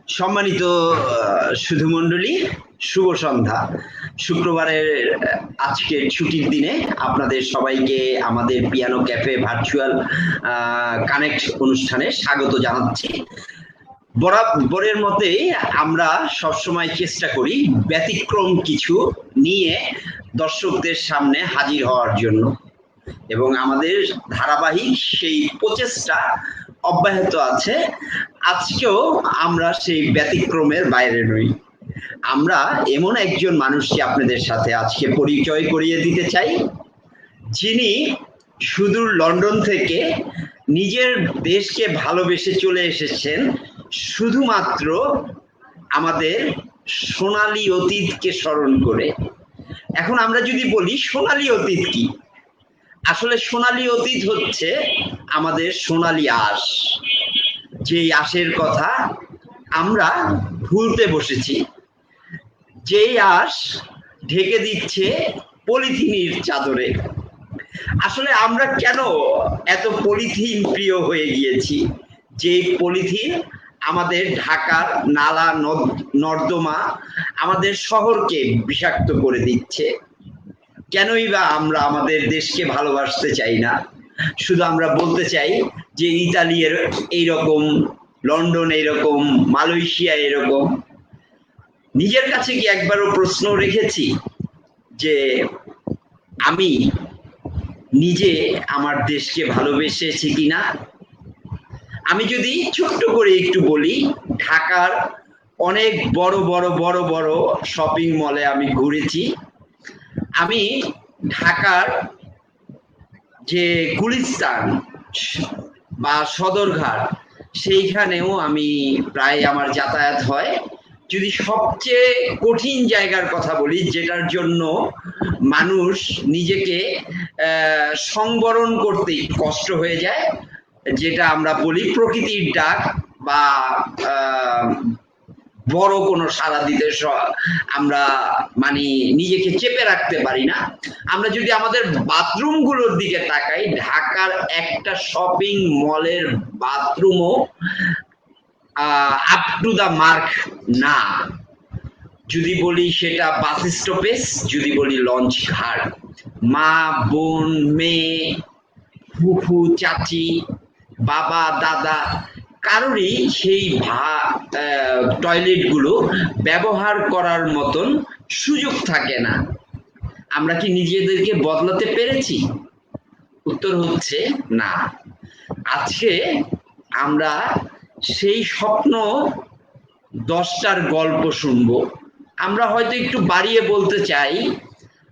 সম্মানিত সুধীমণ্ডলী, শুভ সন্ধ্যা। শুক্রবারের আজকের ছুটির দিনে আপনাদের সবাইকে আমাদের পিয়ানো ক্যাফে ভার্চুয়াল কানেক্ট অনুষ্ঠানে স্বাগত জানাচ্ছি। বরাবরের মতে আমরা সবসময় চেষ্টা করি ব্যতিক্রম কিছু নিয়ে দর্শকদের সামনে হাজির হওয়ার জন্য, এবং আমাদের ধারাবাহিক সেই প্রচেষ্টা অব্যাহত আছে। আজকেও আমরা সেই ব্যতিক্রমের বাইরে নই। আমরা এমন একজন মানুষকে আপনাদের সাথে আজকে পরিচয় করিয়ে দিতে চাই, যিনি সুদূর লন্ডন থেকে নিজের দেশকে ভালোবেসে চলে এসেছেন শুধুমাত্র আমাদের সোনালী অতীতকে স্মরণ করে। এখন আমরা যদি বলি সোনালী অতীত কি, আসলে সোনালী অতীত হচ্ছে আমাদের সোনালী আঁশ, যেই আঁশের কথা আমরা ভুলতে বসেছি, যেই আঁশ ঢেকে দিচ্ছে পলিথিনের চাদরে। আসলে আমরা কেন এত পলিথিন প্রিয় হয়ে গিয়েছি, যেই পলিথিন আমাদের ঢাকার নালা নর্দমা, আমাদের শহরকে বিষাক্ত করে দিচ্ছে। কেনই বা আমরা আমাদের দেশকে ভালোবাসতে চাই না? শুধু আমরা বলতে চাই যে ইতালি এইরকম, লন্ডন এইরকম, মালয়েশিয়া এরকম। নিজের কাছে কি একবারও প্রশ্ন রেখেছি যে আমি নিজে আমার দেশকে ভালোবেসেছি কিনা? আমি যদি ছোট্ট করে একটু বলি, ঢাকার অনেক বড় বড় বড় বড় শপিং মলে আমি ঘুরেছি। আমি ঢাকার যে গুলিস্তান বা সদরঘাট, সেইখানেও আমি প্রায় আমার যাতায়াত হয়। যদি সবচেয়ে কঠিন জায়গার কথা বলি, যেটার জন্য মানুষ নিজেকে সংবরণ করতে কষ্ট হয়ে যায়, যেটা আমরা বলি প্রকৃতির ডাক, বা বড় কোনো সাড়া দিতে আমরা মানে নিজেকে চেপে রাখতে পারি না। আমরা যদি আমাদের বাথরুমগুলোর দিকে তাকাই, ঢাকার একটা শপিং মলের বাথরুমও আপ টু দা মার্ক না। যদি বলি সেটা বাস স্টপেজ, যদি বলি লঞ্চ ঘাট, মা বোন মেয়ে ফুফু চাচি বাবা দাদা কারোরই সেই টয়লেটগুলো ব্যবহার করার মতন সুযোগ থাকে না। আমরা কি নিজেদেরকে বদলাতে পেরেছি? উত্তর হচ্ছে না। আজকে আমরা সেই স্বপ্ন 10টার গল্প শুনবো। আমরা হয়তো একটু বাড়িয়ে বলতে চাই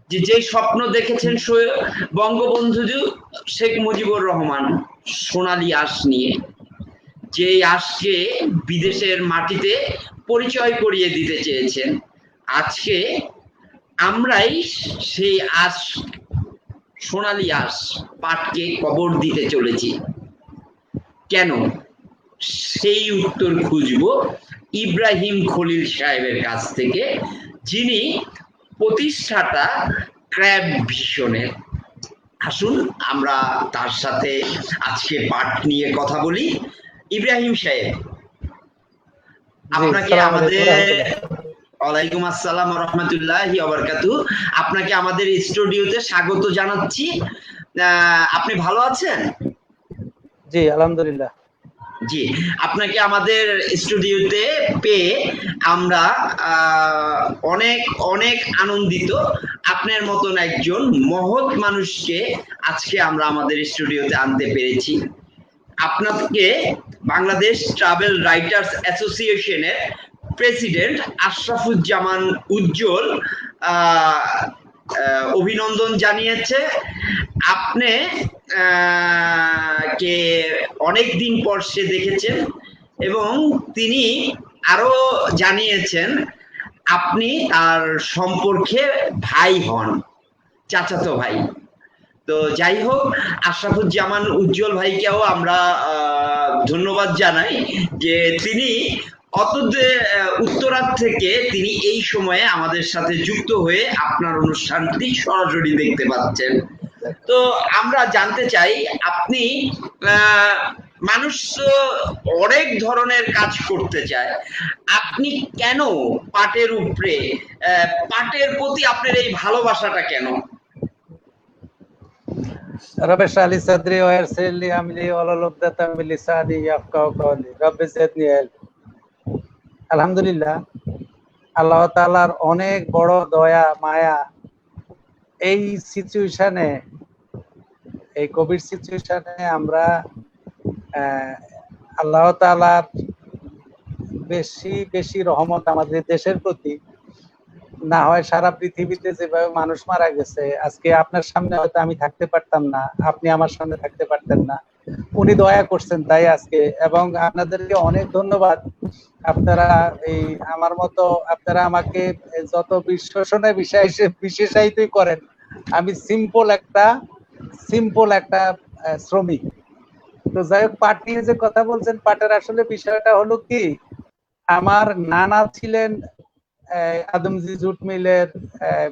যে যেই স্বপ্ন দেখেছেন বঙ্গবন্ধু শেখ মুজিবুর রহমান সোনালী আঁশ নিয়ে, যে আঁশকে বিদেশের মাটিতে পরিচয় করিয়ে দিতে চেয়েছেন, আজকে আমরাই সেই আঁশ, সোনালী আঁশ পাটকে কবর দিতে চলেছি। কেন? সেই উত্তর খুঁজব ইব্রাহিম খলিল সাহেবের কাছ থেকে, যিনি প্রতিষ্ঠাতা ক্র্যাব ভিশনের। আসুন আমরা তার সাথে আজকে পাঠ নিয়ে কথা বলি। ইব্রাহিম সাহেব, আপনাকে আমাদের ওয়ালাইকুম আসসালাম ওয়া রাহমাতুল্লাহি ওয়া বারাকাতুহু, আপনাকে আমাদের স্টুডিওতে স্বাগত জানাচ্ছি। আপনি ভালো আছেন? জি আলহামদুলিল্লাহ। জি, আপনাকে আমাদের স্টুডিওতে পেয়ে আমরা অনেক অনেক আনন্দিত। আপনার মতন একজন মহৎ মানুষকে আজকে আমরা আমাদের স্টুডিওতে আনতে পেরেছি। আপনাকে বাংলাদেশ ট্রাভেল রাইটার্স অ্যাসোসিয়েশনের প্রেসিডেন্ট আশরাফুজ্জামান উজ্জ্বল অভিনন্দন জানিয়েছে। আপনি কে অনেকদিন পর সে দেখেছেন, এবং তিনি আরো জানিয়েছেন আপনি তার সম্পর্কে ভাই হন, চাচাতো ভাই। তো যাই হোক, আশরাফুজ্জামান উজ্জ্বল ভাইকেও আমরা ধন্যবাদ জানাই যে তিনি উত্তরার থেকে তিনি এই সময়ে আমাদের সাথে যুক্ত হয়ে আপনার অনুষ্ঠানটি সরাসরি দেখতে পাচ্ছেন। তো আমরা জানতে চাই আপনি মানুষ তো অনেক ধরনের কাজ করতে চায়, আপনি কেন পাটের উপরে পাটের প্রতি আপনার এই ভালোবাসাটা কেন? رب اشرح لي صدري ويسر لي امري واحلل عقدة من لساني يفقهوا قولي رب زدني علما আলহামদুলিল্লাহ, আল্লাহ তাআলার অনেক বড় দয়া মায়া। এই সিচুয়েশনে, এই কোভিড সিচুয়েশনে আমরা আল্লাহ তাআলার বেশি বেশি রহমত আমাদের দেশের প্রতি, না হয় সারা পৃথিবীতে যেভাবে মানুষ মারা গেছে, আজকে আপনার সামনে হয়তো আমি থাকতে পারতাম না, আপনি আমার সামনে থাকতে পারতেন না। উনি দয়া করছেন তাই আজকে, এবং আপনাদেরকে অনেক ধন্যবাদ। আপনারা এই আমার মতো আপনারা আমাকে যত বিশ্লেষণে বিশেষায়িতই করেন, আমি সিম্পল একটা শ্রমিক। তো যাই হোক, পাট নিয়ে যে কথা বলছেন, পাটের আসলে বিষয়টা হলো কি, আমার নানা ছিলেন আদমজি জুট মিলের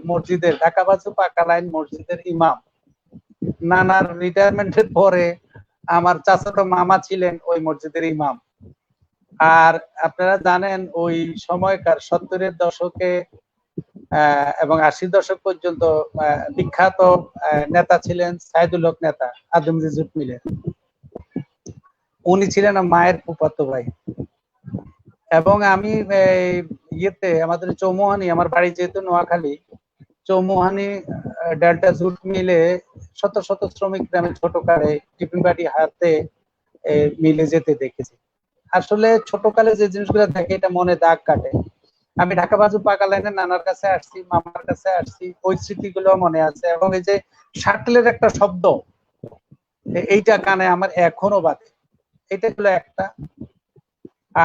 মসজিদের, ঢাকা বাজু পাকা লাইন মসজিদের ইমাম। নানার রিটায়ারমেন্টের পরে আমার চাচাতো মামা ছিলেন ওই মসজিদের ইমাম। আর আপনারা জানেন ওই সময়কার 70-এর দশকে এবং 80-র দশক পর্যন্ত বিখ্যাত নেতা ছিলেন সাইদুল হক নেতা, আদমজি জুট মিলের। উনি ছিলেন মায়ের ফুফাতো ভাই। এবং আমি ইয়েতে আমাদের চৌমুহানি, আমার বাড়ি যেহেতু নোয়াখালী, চৌমুহানি ডেল্টা জুট মিলে শত শত শ্রমিক গ্রামে ছোট কারে টিফিন বাটি হাতে মিলে যেতে দেখেছি। আসলে ছোটকালে যে জিনিসগুলো থাকে এটা মনে দাগ কাটে। আমি ঢাকা বাজু পাকা লাইনে নানার কাছে আসছি, মামার কাছে আসছি, ওই স্মৃতিগুলো মনে আছে। এবং এই যে শাটলের একটা শব্দ, এইটা কানে আমার এখনো বাজে। এটা হলো একটা।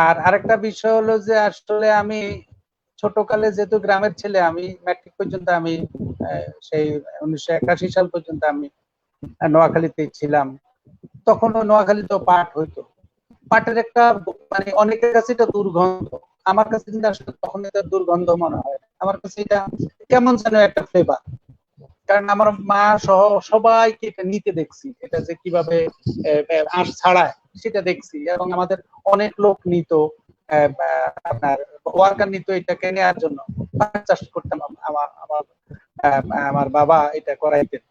আর আরেকটা বিষয় হলো যে আসলে আমি ছোটকালে যেহেতু গ্রামের ছেলে, আমি ম্যাট্রিক পর্যন্ত আমি সেই 1981 সাল পর্যন্ত আমি নোয়াখালীতে ছিলাম। তখন নোয়াখালীতে পাট হইতো। পাটের একটা মানে অনেকের কাছে এটা দুর্গন্ধ, আমার কাছে কিন্তু আসলে তখন এটা দুর্গন্ধ মনে হয়। আমার কাছে এটা কেমন যেন একটা ফ্লেভার। কারণ আমার মা সহ সবাইকে এটা নিতে দেখছি, এটা যে কিভাবে আঁশ ছাড়ায় সেটা দেখছি। এবং আমাদের অনেক লোক নিত, আপনার ওয়ার্কার নিত এটাকে নেওয়ার জন্য। চাষ করতাম আমার বাবা এটা করাইতেন।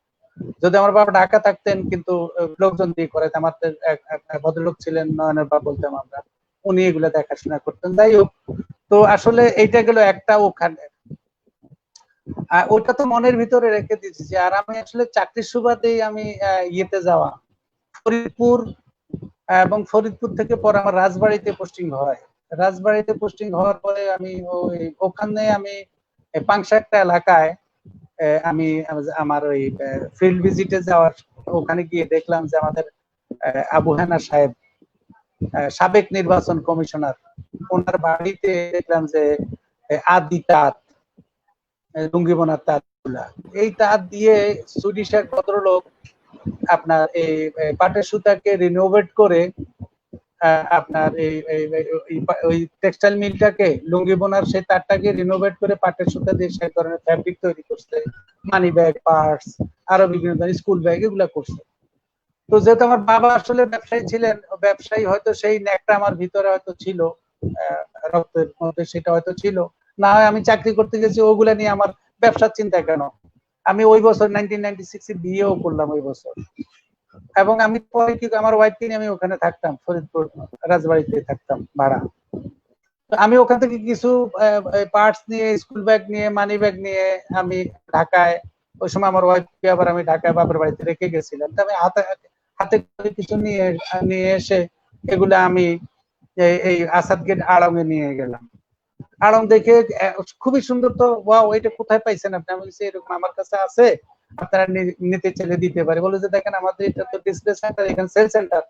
যদি আমার বাবা ঢাকা থাকতেন, কিন্তু লোকজন দিয়ে করাইতেন। আমাদের এক ভদ্রলোক ছিলেন, নয়নের বাবা বলতাম আমরা, উনি এগুলো দেখাশোনা করতেন। যাই হোক, তো আসলে এইটা গেল একটা ওখানে। ওটা তো মনের ভিতরে রেখে দিয়েছি। আর আমি আসলে চাকরির সুবাদেই আমি ইয়েতে যাওয়া, ফরিদপুর, এবং ফরিদপুর থেকে পরে আমার রাজবাড়িতে পোস্টিং হয়। রাজবাড়িতে পোস্টিং হওয়ার পরে আমি ওখানে আমি পাংশা একটা এলাকায় আমি আমার ওই ফিল্ড ভিজিটে যাওয়ার, ওখানে গিয়ে দেখলাম যে আমাদের আবু হেনা সাহেব, সাবেক নির্বাচন কমিশনার, ওনার বাড়িতে দেখলাম যে আদি তাঁত, লুঙ্গি বোনার তাঁতগুলা, এই তাঁত দিয়ে সুইডিশ এক ভদ্রলোক আপনার এই পাটের সুতাকে রিনোভেট করে আপনার ওই টেক্সটাইল মিলটাকে, লুঙ্গি বোনার সেই তারটাকে রিনোভেট করে পাটের সুতা দিয়ে সেই ধরনের ফ্যাব্রিক তৈরি করছে, মানি ব্যাগ, পার্টস, আরো বিভিন্ন ধরনের স্কুল ব্যাগ, এগুলা করছে। তো যেহেতু আমার বাবা আসলে ব্যবসায়ী ছিলেন, ব্যবসায়ী হয়তো সেই ন্যাকটা আমার ভিতরে হয়তো ছিল, রক্তের মধ্যে সেটা হয়তো ছিল। না হয় আমি চাকরি করতে গেছি ওগুলা নিয়ে, আমার ব্যবসার চিন্তা কেন। আমি ওই বছর 1996 বিয়েও করলাম ওই বছর। এবং আমি পরে কি আমার ওয়াইফকে নিয়ে আমি ওখানে থাকতাম, ফরিদপুর রাজবাড়িতে থাকতাম ভাড়া। আমি ওখান থেকে কিছু পার্টস নিয়ে, স্কুল ব্যাগ নিয়ে, মানি ব্যাগ নিয়ে আমি ঢাকায়, ওই সময় আমার ওয়াইফকে আবার আমি ঢাকায় বাপের বাড়িতে রেখে গেছিলাম। আমি হাতে হাতে কিছু নিয়ে নিয়ে এসে এগুলা আমি এই আসাদ গেট আড়ং এ নিয়ে গেলাম। আড়ং দেখে খুবই সুন্দর, তো ওয়াও, এটা কোথায় পাইছেন আপনি? আমি বলছি এরকম আমার কাছে আছে, আপনারা নিতে চাইলে দিতে পারে। বলে যে দেখেন আমাদের এটা তো ডিসপ্লে সেন্টার, এখানে সেল সেন্টার,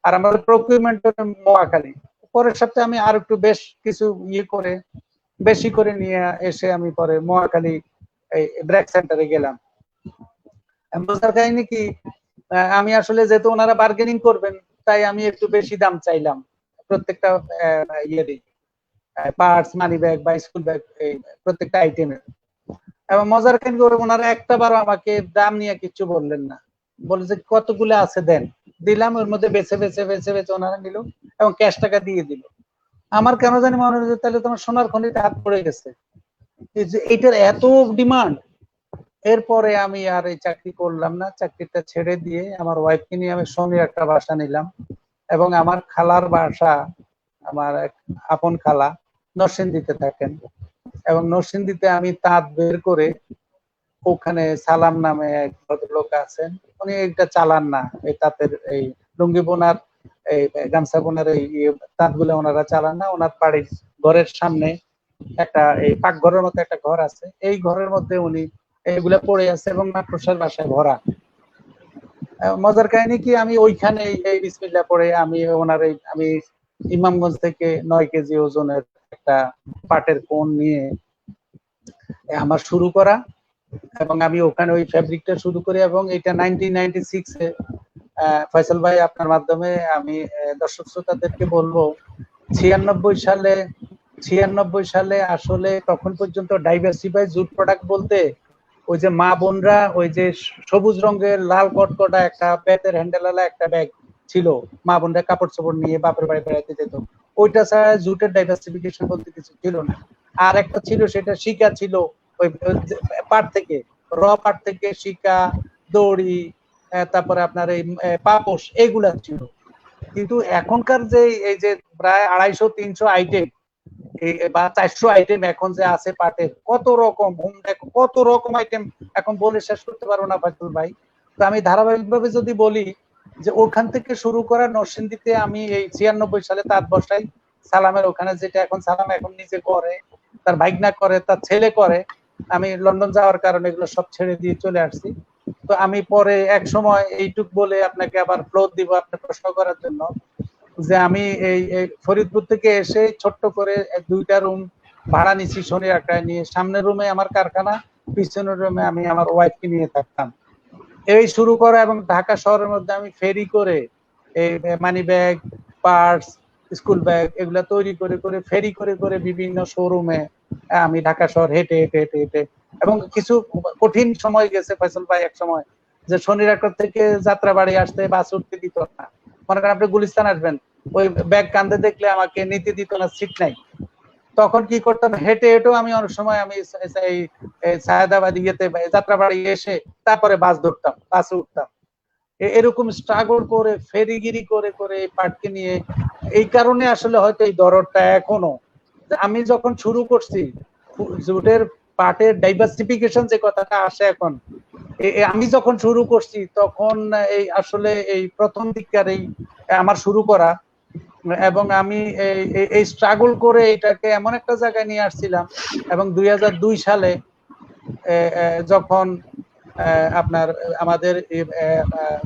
আর আমাদের প্রকিউরমেন্ট নোয়াখালী। পরের সপ্তাহে আমি আর একটু বেশ কিছু ইয়ে করে বেশি করে নিয়ে এসে আমি পরে নোয়াখালী এই ব্র্যাক সেন্টারে গেলাম। বোঝার কাহিনী কি, আমি আসলে যেহেতু ওনারা বার্গেনিং করবেন, তাই আমি একটু বেশি দাম চাইলাম প্রত্যেকটা ইয়ে দিই, পার্টস, মানি ব্যাগ বা স্কুল ব্যাগ, প্রত্যেকটা আইটেমের। এবং মজার কাহিনী করে ওনারা একটা বার আমাকে দাম নিয়ে কিছু বললেন না। বলে যে কতগুলো আছে দেন, দিলাম, ওর মধ্যে বেছে বেছে বেছে বেছে ওনারা নিল এবং ক্যাশ টাকা দিয়ে দিল। আমার কেন জানি মনে হলো যে তাহলে তোমার সোনার খনিতে হাত পড়ে গেছে, এই যে এটার এত ডিমান্ড। এরপরে আমি আর এই চাকরি করলাম না, চাকরিটা ছেড়ে দিয়ে আমার ওয়াইফকে নিয়ে আমি শনির একটা বাসা নিলাম এবং আমার খালার বাসা, আমার এক আপন খালা নরসিংদীতে থাকেন এবং নরসিংদীতে আমি তাঁত বের করে ওখানে সালাম নামে এক ভদ্রলোক আছেন, উনি এটা চালান না, এই তাঁতের এই লুঙ্গি বোনার এই গামছা বোনার এই তাঁত গুলো ওনারা চালান না। ওনার বাড়ির ঘরের সামনে একটা এই পাকঘরের মতো একটা ঘর আছে, এই ঘরের মধ্যে উনি এগুলা পড়ে আছে এবং মাকড়সার বাসায় ভরা। মজার কাহিনী কি, আমি ওইখানে এই বিসমিল্লাহ পড়ে আমি ওনার আমি ইমামগঞ্জ থেকে 9 কেজি ওজনের একটা পাটের কোন নিয়ে আমার শুরু করা এবং আমি ওখানে ওই ফ্যাব্রিকটা শুরু করি এবং এটা 1996 এ ফয়সাল ভাই আপনার মাধ্যমে আমি দর্শক শ্রোতাদেরকে বলবো 96 সালে আসলে তখন পর্যন্ত ডাইভার্সিফাই জুট প্রোডাক্ট বলতে ওই যে মা বোনরা ওই যে সবুজ রঙের লাল কটকটা একটা বেতের হ্যান্ডেলওয়ালা একটা ব্যাগ ছিল, মা বোনরা কাপড় চোপড় নিয়ে বাপের বাড়ি বেড়াতে যেত, ওইটা ছাড়া জুটের ডাইভার্সিফিকেশন বলতে কিছু ছিল না। আর একটা ছিল সেটা শিকা ছিল, ওই পাট থেকে র পাট থেকে শিকা, দড়ি, তারপরে আপনার এই পাপোশ, এগুলা ছিল। কিন্তু এখনকার যে এই যে প্রায় 250-300 আইটেম বা 400 আইটেম এখন যে আছে পাটের, কত রকম কত রকম আইটেম এখন বলে শেষ করতে পারবো না ফাজল ভাই। তো আমি ধারাবাহিকভাবে যদি বলি যে ওখান থেকে শুরু করা নরসিংদীতে আমি এই 96 সালে তাঁত বসাই সালামের ওখানে, যেটা এখন সালাম এখন নিজে করে, তার ভাইগনা করে, তার ছেলে করে। আমি লন্ডন যাওয়ার কারণে এগুলো সব ছেড়ে দিয়ে চলে আসছি। তো আমি পরে এক সময় এইটুক বলে আপনাকে আবার ফ্লোর দিব আপনার প্রশ্ন করার জন্য, যে আমি এই ফরিদপুর থেকে এসে ছোট্ট করে 2টা রুম ভাড়া নিছি শনি আখড়ায় নিয়ে, সামনের রুমে আমার কারখানা, পিছনের রুমে আমি আমার ওয়াইফকে নিয়ে থাকতাম। এই শুরু করা এবং ঢাকা শহরের মধ্যে আমি ফেরি করে এই money bag, parts, school bag এগুলা তৈরি করে করে ফেরি করে করে বিভিন্ন শোরুমে আমি ঢাকা শহর হেঁটে হেঁটে হেঁটে হেঁটে, এবং কিছু কঠিন সময় গেছে ফয়সাল ভাই এক সময়, যে শনির আখড়া থেকে যাত্রাবাড়ি আসতে বাস উঠতে দিত না। মনে করেন আপনি গুলিস্তান আসবেন, ওই ব্যাগ কান্দে দেখলে আমাকে নিতে দিত না, সিট নাই। তখন কি করতাম, হেঁটে হেঁটেও আমি অনেক সময় আমি এই সায়দাবাদ ইয়েতে যাত্রাবাড়ি এসে তারপরে বাস ধরতাম, বাসে উঠতাম। এরকম স্ট্রাগল করে ফেরিগিরি করে করে এই পাটকে নিয়ে, এই কারণে আসলে হয়তো এই দরদটা এখনো। আমি যখন শুরু করছি জুটের পাটের ডাইভার্সিফিকেশন যে কথাটা আসে এখন, আমি যখন শুরু করছি তখন এই আসলে এই প্রথম দিককার এই আমার শুরু করা, এবং আমি এই স্ট্রাগল করে এটাকে এমন একটা জায়গায় নিয়ে আসছিলাম। এবং 2002 সালে যখন আপনার আমাদের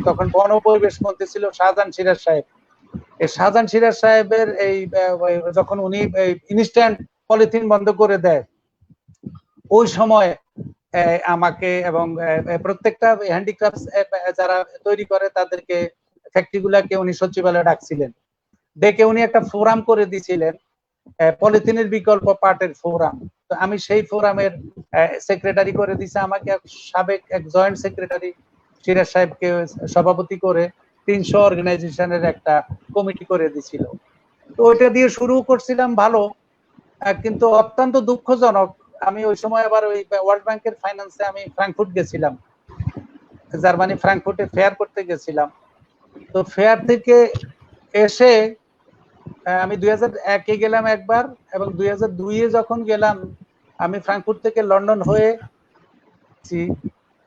তখন বন পরিবেশ মন্ত্রী ছিল শাহজাহান সিরাজ সাহেব, এই শাহজাহান সিরাজ সাহেবের এই যখন উনি ইনস্ট্যান্ট পলিথিন বন্ধ করে দেয়, ওই সময় আমাকে এবং প্রত্যেকটা হ্যান্ডিক্রাফটস যারা তৈরি করে তাদেরকে ফ্যাক্টরি গুলাকে উনি সচিবালয়ে ডাকছিলেন, ডেকে উনি একটা ফোরাম করে দিয়েছিলেন, পলিথিনের বিকল্প পাটের ফোরাম। তো আমি সেই ফোরামের সেক্রেটারি করে দিছে আমাকে, সাবেক এক জয়েন্ট সেক্রেটারি সিরাজ সাহেবকে সভাপতি করে 300 অর্গানাইজেশনের একটা কমিটি করে দিছিল। তো ওইটা দিয়ে শুরু করছিলাম ভালো, কিন্তু অত্যন্ত দুঃখজনক, আমি ওই সময় আবার ওই ওয়ার্ল্ড ব্যাংকের ফাইন্যান্সে আমি ফ্রাঙ্কফুর্ট গেছিলাম, জার্মানি ফ্রাঙ্কফুর্টে ফেয়ার করতে গেছিলাম। তো ফেয়ার থেকে এসে আমি 2001-এ গেলাম একবার, এবং 2002-এ যখন গেলাম আমি ফ্রাঙ্কফুর্ট থেকে লন্ডন হয়ে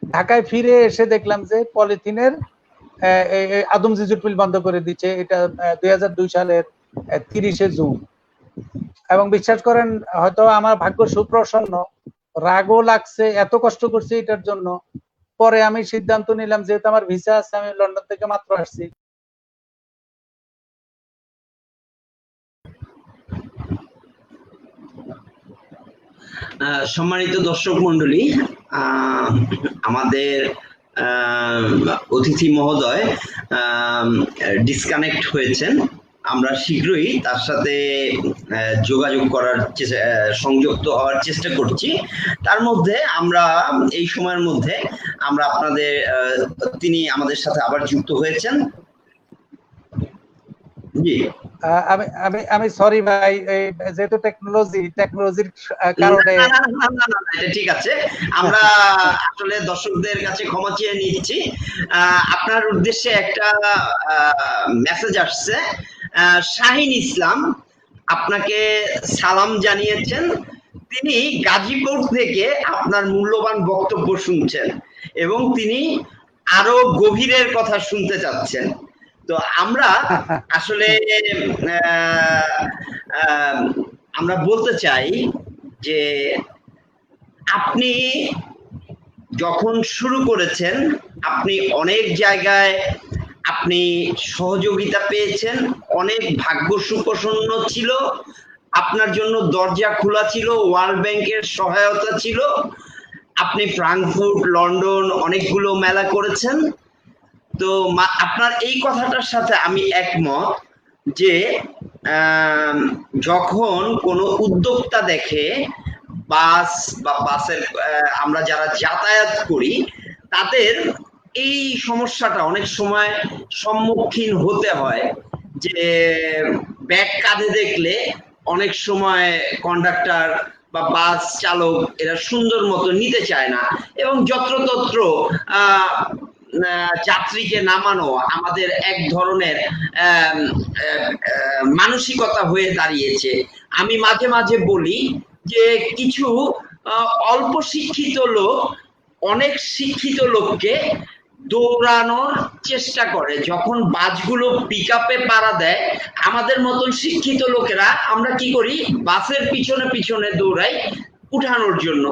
ঢাকায় ফিরে এসে দেখলাম যে পলিথিনের আদমজি জুট মিল বন্ধ করে দিচ্ছে। এটা 2002 সালের 30শে জুন। এবং বিশ্বাস করেন হয়তো আমার ভাগ্য সুপ্রসন্ন, রাগও লাগছে, এত কষ্ট করছি এটার জন্য। পরে আমি সিদ্ধান্ত নিলাম, যেহেতু আমার ভিসা আছে, আমি লন্ডন থেকে মাত্র আসছি, সম্মানিত দর্শক মন্ডলী, আমাদের অতিথি মহোদয় ডিসকানেক্ট হয়েছেন। আমরা শীঘ্রই তার সাথে যোগাযোগ করার সংযুক্ত হওয়ার চেষ্টা করছি। তার মধ্যে আমরা এই সময়ের মধ্যে আমরা আপনাদের তিনি আমাদের সাথে আবার যুক্ত হয়েছেন। জি, আমি আমি আমি সরি ভাই, যেহেতু টেকনোলজির কারণে। ঠিক আছে, আমরা আসলে দর্শকদের কাছে ক্ষমা চেয়ে নিচ্ছি। আপনার উদ্দেশ্যে একটা মেসেজ আসছে। শাহিন ইসলাম আপনাকে সালাম জানিয়েছেন। তিনি গাজীপুর থেকে আপনার মূল্যবান বক্তব্য শুনছেন এবং তিনি আরো গভীরের কথা শুনতে চাচ্ছেন। তো আমরা আসলে আমরা বলতে চাই যে আপনি যখন শুরু করেছেন আপনি অনেক জায়গায় আপনি সহযোগিতা পেয়েছেন, অনেক ভাগ্য সুপ্রসন্ন ছিল, আপনার জন্য দরজা খোলা ছিল, ওয়ার্ল্ড ব্যাংকের সহায়তা ছিল, আপনি ফ্রাঙ্কফুর্ট, লন্ডন অনেকগুলো মেলা করেছেন। তো আপনার এই কথাটার সাথে আমি একমত যে যখন কোনো উদ্যোক্তা দেখে বাস বা বাসের আমরা যারা যাতায়াত করি তাদের এই সমস্যাটা অনেক সময় সম্মুখীন হতে হয় যে ব্যাগ কাঁধে দেখলে অনেক সময় কন্ডাক্টর বা বাস চালক এরা সুন্দর মতো নিতে চায় না এবং যত্রতত্র যাত্রীকে নামানো আমাদের এক ধরনের মানসিকতা হয়ে দাঁড়িয়েছে। আমি মাঝে মাঝে বলি যে কিছু অল্প শিক্ষিত লোক অনেক শিক্ষিত লোককে দৌড়ানোর চেষ্টা করে। যখন বাসগুলো পিক আপে পাড়া দেয় আমাদের মতন শিক্ষিত লোকেরা আমরা কি করি, বাসের পিছনে পিছনে দৌড়াই উঠানোর জন্য।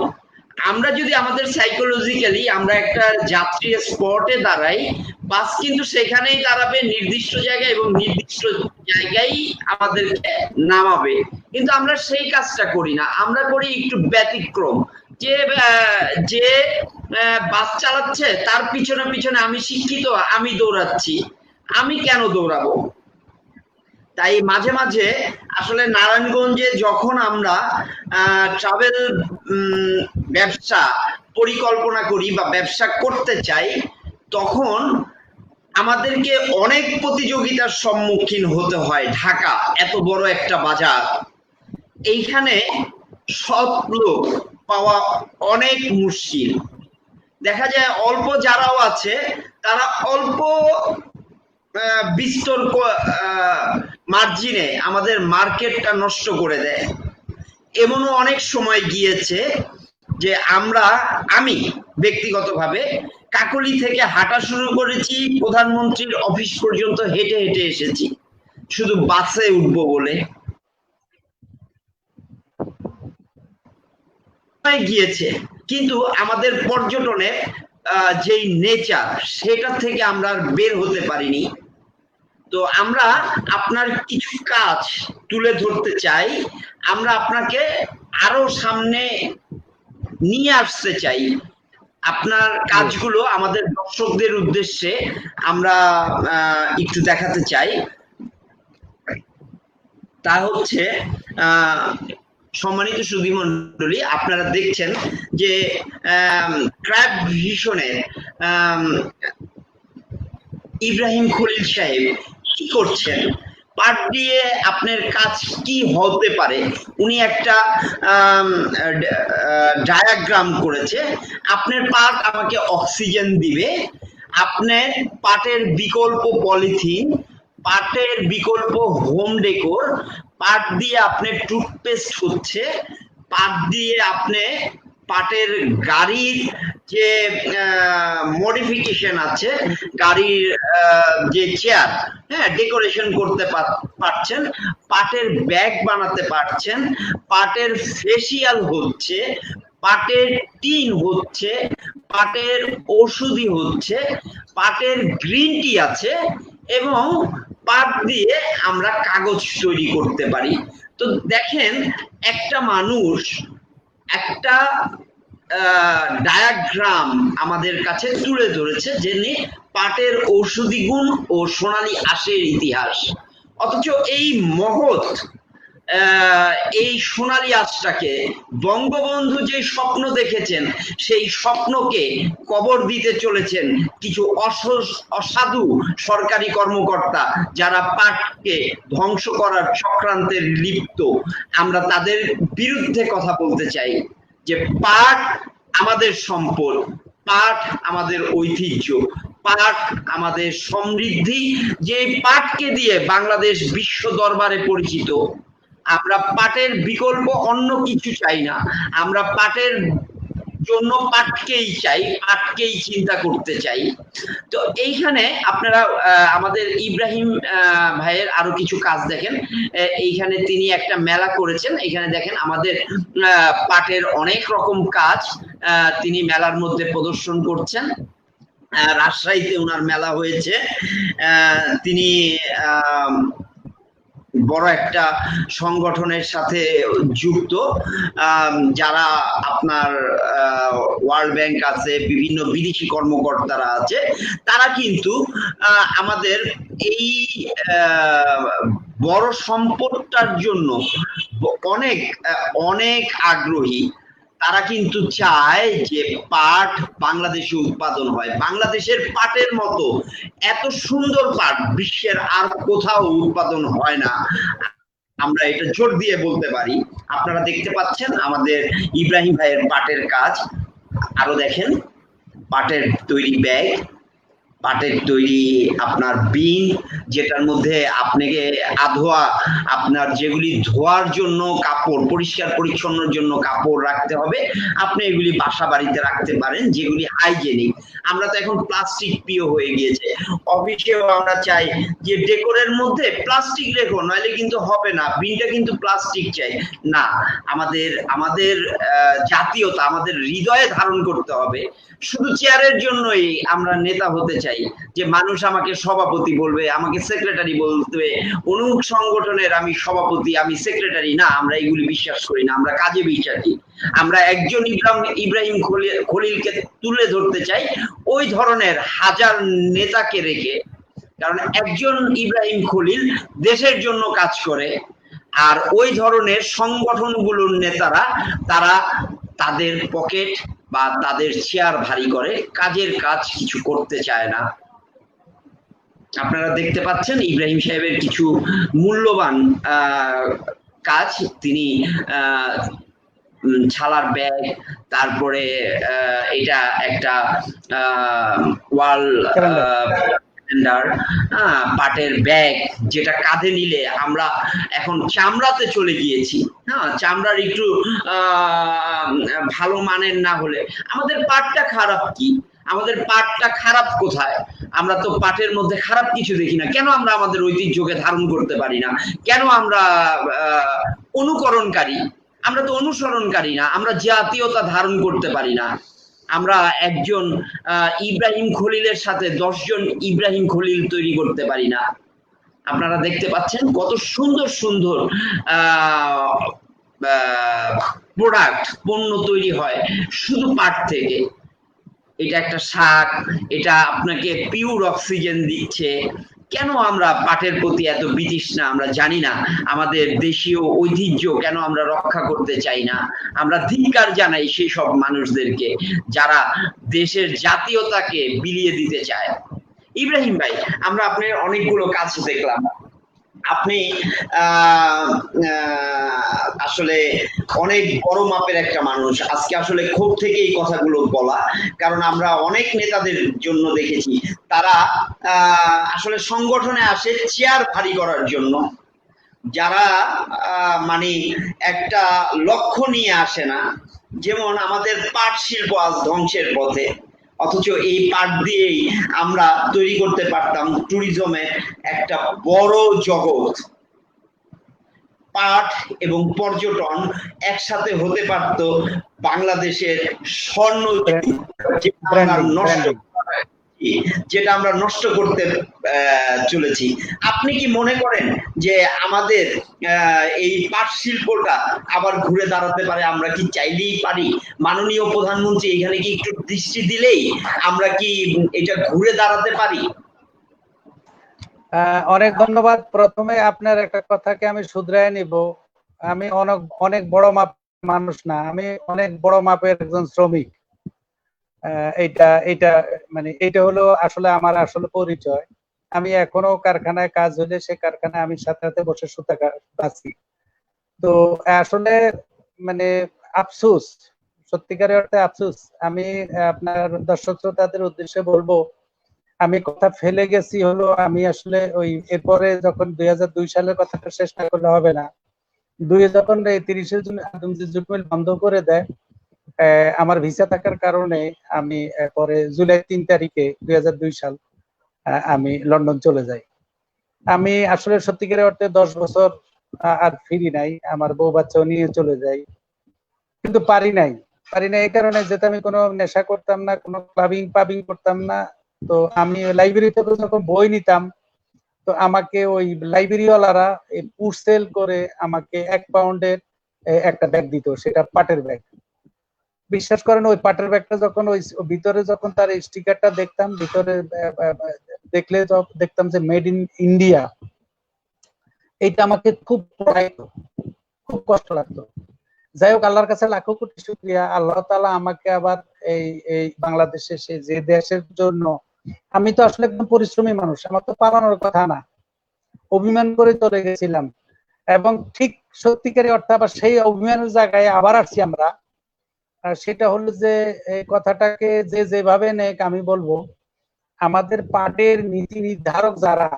আমরা যদি আমাদের সাইকোলজিক্যালি আমরা একটা যাত্রী স্পটে দাঁড়াই, বাস কিন্তু সেখানেই দাঁড়াবে নির্দিষ্ট জায়গায় এবং নির্দিষ্ট জায়গায় আমাদেরকে নামাবে, কিন্তু আমরা সেই কাজটা করি না। আমরা করি একটু ব্যতিক্রম, যে যে বাস চালাচ্ছে তার পিছনে পিছনে আমি শিক্ষিত আমি দৌড়াচ্ছি, আমি কেন দৌড়াবো? তাই মাঝে মাঝে আসলে নারায়ণগঞ্জে যখন আমরা ট্রাভেল ব্যবসা পরিকল্পনা করি বা ব্যবসা করতে চাই তখন আমাদেরকে অনেক প্রতিযোগিতার সম্মুখীন হতে হয়। ঢাকা এত বড় একটা বাজার, এইখানে সৎ লোক পাওয়া অনেক মুশকিল। দেখা যায় অল্প যারাও আছে তারা অল্প বিস্তর মার্জিনে আমাদের মার্কেটটা নষ্ট করে দেয়। এমনও অনেক সময় গিয়েছে যে আমি ব্যক্তিগতভাবে কাকলি থেকে হাঁটা শুরু করেছি, প্রধানমন্ত্রীর অফিস পর্যন্ত হেঁটে হেঁটে এসেছি শুধু বাসে উঠবো বলে। গিয়েছে কিন্তু আমাদের পর্যটনের যেই নেচার সেটা থেকে আমরা বের হতে পারিনি। তো আমরা আপনার কিছু কাজ তুলে ধরতে চাই, আমরা আপনাকে আরো সামনে নিয়ে আসতে চাই। আপনার কাজগুলো আমাদের দর্শকদের উদ্দেশ্যে আমরা একটু দেখাতে চাই। তা হচ্ছে সম্মানিত সুধী মণ্ডলী, আপনারা দেখছেন যে ক্র্যাব ভিশনে ইব্রাহিম খলিল সাহেব কি করছেন, পাট দিয়ে আপনার কাজ কি হতে পারে। উনি একটা ডায়াগ্রাম করেছে, আপনার পাট আমাকে অক্সিজেন দিবে, আপনার পাটের বিকল্প পলিথিন, পাটের বিকল্প হোম ডেকোর, পাট দিয়ে আপনার টুথপেস্ট হচ্ছে, পাট দিয়ে আপনি পাটের গাড়ির যে মডিফিকেশন আছে, গাড়ির যে চেয়ার ডেকোরেশন করতে পারছেন, পাটের ব্যাগ বানাতে পারছেন, পাটের ফেসিয়াল হচ্ছে, পাটের টিন হচ্ছে, পাটের ওষুধি হচ্ছে, পাটের গ্রিন টি আছে এবং পাট দিয়ে আমরা কাগজ তৈরি করতে পারি। তো দেখেন একটা মানুষ একটা ডায়াগ্রাম আমাদের কাছে তুলে ধরেছে, যিনি পাটের ঔষধি গুণ ও সোনালী আঁশের ইতিহাস। অথচ এই মহৎ এই সোনালী আজটাকে বঙ্গবন্ধু যে স্বপ্ন দেখেছেন সেই স্বপ্নকে কবর দিতে চলেছেন কিছু অসাধু সরকারি কর্মকর্তা যারা পাটকে ধ্বংস করার চক্রান্তে লিপ্ত। আমরা তাদের বিরুদ্ধে কথা বলতে চাই যে পাট আমাদের সম্পদ, পাট আমাদের ঐতিহ্য, পাট আমাদের সমৃদ্ধি, যে পাটকে দিয়ে বাংলাদেশ বিশ্ব দরবারে পরিচিত। আমরা পাটের বিকল্প অন্য কিছু চাই না, আমরা পাটের জন্য পাটকেই চাই, পাটকেই চিন্তা করতে চাই। তো এইখানে আপনারা আমাদের ইব্রাহিম ভাইয়ের আরো কিছু কাজ দেখেন। এইখানে তিনি একটা মেলা করেছেন, এখানে দেখেন আমাদের পাটের অনেক রকম কাজ তিনি মেলার মধ্যে প্রদর্শন করছেন। রাজশাহীতে ওনার মেলা হয়েছে, তিনি বড় একটা সংগঠনের সাথে যুক্ত, যারা আপনার ওয়ার্ল্ড ব্যাংক আছে, বিভিন্ন বিদেশি কর্মকর্তারা আছে, তারা কিন্তু আমাদের এই বড় সম্পদটার জন্য অনেক অনেক আগ্রহী। তারা কিন্তু চায় যে পাট বাংলাদেশে উৎপাদন হয়। বাংলাদেশের পাটের মতো এত সুন্দর পাট বিশ্বের আর কোথাও উৎপাদন হয় না, আমরা এটা জোর দিয়ে বলতে পারি। আপনারা দেখতে পাচ্ছেন আমাদের ইব্রাহিম ভাইয়ের পাটের কাজ। আরো দেখেন পাটের তৈরি ব্যাগ, পাটের তৈরি আপনার বিন, যেটার মধ্যে আপনাকে আধোয়া আপনার যেগুলি ধোয়ার জন্য কাপড়, পরিষ্কার পরিচ্ছন্নর জন্য কাপড় রাখতে হবে, আপনি এগুলি বাসা বাড়িতে রাখতে পারেন যেগুলি হাইজেনিক। আমরা তো এখন প্লাস্টিক প্রিয় হয়ে গিয়েছে, অফিসেও আমরা চাই যে ডেকোরের মধ্যে প্লাস্টিক রেখো, নইলে কিন্তু হবে না, বিনটা কিন্তু প্লাস্টিক চাই না। আমাদের আমাদের জাতীয়তা আমাদের হৃদয়ে ধারণ করতে হবে। শুধু চেয়ারের জন্যই আমরা নেতা হতে চাই, যে মানুষ আমাকে সভাপতি বলবে, আমাকে সেক্রেটারি বলবে, অমুক সংগঠনের আমি সভাপতি, আমি সেক্রেটারি না, আমরা এগুলি বিশ্বাস করি না, আমরা কাজে বিশ্বাসী। আমরা একজন ইব্রাহিম খলিলকে তুলে ধরতে চাই, ওই ধরনের হাজার নেতাকে রেখে। কারণ একজন ইব্রাহিম খলিল দেশের জন্য কাজ করে, আর ওই ধরনের সংগঠনগুলোর নেতারা তারা তাদের পকেট বা তাদের চেয়ার ভারী করে, কাজের কাজ কিছু করতে চায় না। আপনারা দেখতে পাচ্ছেন ইব্রাহিম সাহেবের কিছু মূল্যবান কাজ। তিনি ছালার ব্যাগ, তারপরে এটা একটা ওয়াল পাটের ব্যাগ, যেটা কাঁধে নিলে আমরা এখন চামড়াতে চলে গিয়েছি। হ্যাঁ, চামড়ার একটু ভালো মানের না হলে আমাদের পাটটা খারাপ কি? আমাদের পাটটা খারাপ কোথায়? আমরা তো পাটের মধ্যে খারাপ কিছু দেখি না। কেন আমরা আমাদের ঐতিহ্যকে ধারণ করতে পারি না? কেন আমরা অনুকরণকারী? আমরা তো অনুসরণকারী না, আমরা জাতীয়তা ধারণ করতে পারি না। আমরা একজন ইব্রাহিম খলিলের সাথে 10 জন ইব্রাহিম খলিল তৈরি করতে পারি না। আপনারা দেখতে পাচ্ছেন কত সুন্দর সুন্দর প্রোডাক্ট, পণ্য তৈরি হয় শুধু পাট থেকে। এটা একটা শাক, এটা আপনাকে পিওর অক্সিজেন দিচ্ছে। কেন আমরা পাটের প্রতি এত বিতৃষ্ণা আমরা জানি না। আমাদের দেশীয় ঐতিহ্য কেন আমরা রক্ষা করতে চাই না? আমরা ধিক্কার জানাই সেই সব মানুষদেরকে যারা দেশের জাতীয়তাকে বিলিয়ে দিতে চায়। ইব্রাহিম ভাই, আমরা আপনার অনেকগুলো কাজ দেখলাম। আপনি আসলে অনেক বড় মাপের একটা মানুষ। আজকে আসলে ক্ষোভ থেকে এই কথাগুলো বলা, কারণ আমরা অনেক নেতাদের জন্য দেখেছি তারা আসলে সংগঠনে আসে চেয়ার ভারী করার জন্য, যারা মানে একটা লক্ষ্য নিয়ে আসে না। যেমন আমাদের পাট শিল্প আজ ধ্বংসের পথে, অথচ এই পাট দিয়েই আমরা তৈরি করতে পারতাম ট্যুরিজমে একটা বড় জগৎ। পাট এবং পর্যটন একসাথে হতে পারত বাংলাদেশের স্বর্ণ, যেটা আমরা নষ্ট করতে চলেছি। আপনি কি মনে করেন যে আমাদের এই পাট শিল্পটা আবার ঘুরে দাঁড়াতে পারে? আমরা কি চাইলেই পারি? মাননীয় প্রধানমন্ত্রী এখানে কি একটু দৃষ্টি দিলেই আমরা কি এটা ঘুরে দাঁড়াতে পারি? অনেক ধন্যবাদ। প্রথমে আপনার একটা কথাকে আমি শুধরায় নিব। আমি অনেক অনেক বড় মাপ মানুষ না, আমি অনেক বড় মাপের একজন শ্রমিক। এইটা এইটা মানে এইটা হলো আসলে আমার আসলে পরিচয়। আমি এখনো কারখানায় কাজ হলে সে কারখানায় আমি সাথে সাথে বসে সুতা বাছি। তো আসলে মানে আফসোস, সত্যিকারের অর্থে আফসোস। আমি আপনার দর্শক শ্রোতাদের উদ্দেশ্যে বলবো, আমি কথা ফেলে গেছি হলো আমি আসলে ওই এরপরে যখন 2002 সালের কথাটা শেষ না করলে হবে না। যখন এই 30শে জুন আদমজি জুট মিল বন্ধ করে দেয়, আমার ভিসা থাকার কারণে আমি পরে জুলাই 3 তারিখে 2002 সাল আমি লন্ডন চলে যাই। আমি আসলে সত্যিকারের অর্থে 10 বছর আর ফিরি নাই, আমার বউ বাচ্চাও নিয়ে চলে যাই, কিন্তু পারি নাই এই কারণে যেতে আমি কোনো নেশা করতাম না, কোনো ক্লাবিং পাবিং করতাম না। তো আমি লাইব্রেরি থেকে যখন বই নিতাম, তো আমাকে ওই লাইব্রেরিওয়ালারা পুরসেল করে আমাকে 1 পাউন্ডের একটা ব্যাগ দিত, সেটা পাটের ব্যাগ। বিশ্বাস করেন ওই পাটের ব্যাগটা যখন ওই ভিতরে যখন তার স্টিকারটা দেখতাম, ভিতরে দেখলে দেখতাম যে মেড ইন ইন্ডিয়া, এইটা আমাকে খুব পড়াইতো, খুব কষ্ট লাগতো। যাই হোক, আল্লাহর কাছে লাখো কোটি শুকরিয়া, আল্লাহ তাআলা আমাকে আবার এই এই বাংলাদেশে যে দেশের জন্য, আমি তো আসলে একদম পরিশ্রমী মানুষ, আমার তো পালানোর কথা না, অভিমান করে চলে গেছিলাম। এবং ঠিক সত্যিকারের অর্থে আবার সেই অভিমানের জায়গায় আবার আসছি আমরা। সেটা হলো যে এই কথাটাকে যে যেভাবে নেক, আমি বলবো আমাদের পার্টির নীতি নির্ধারক যারা,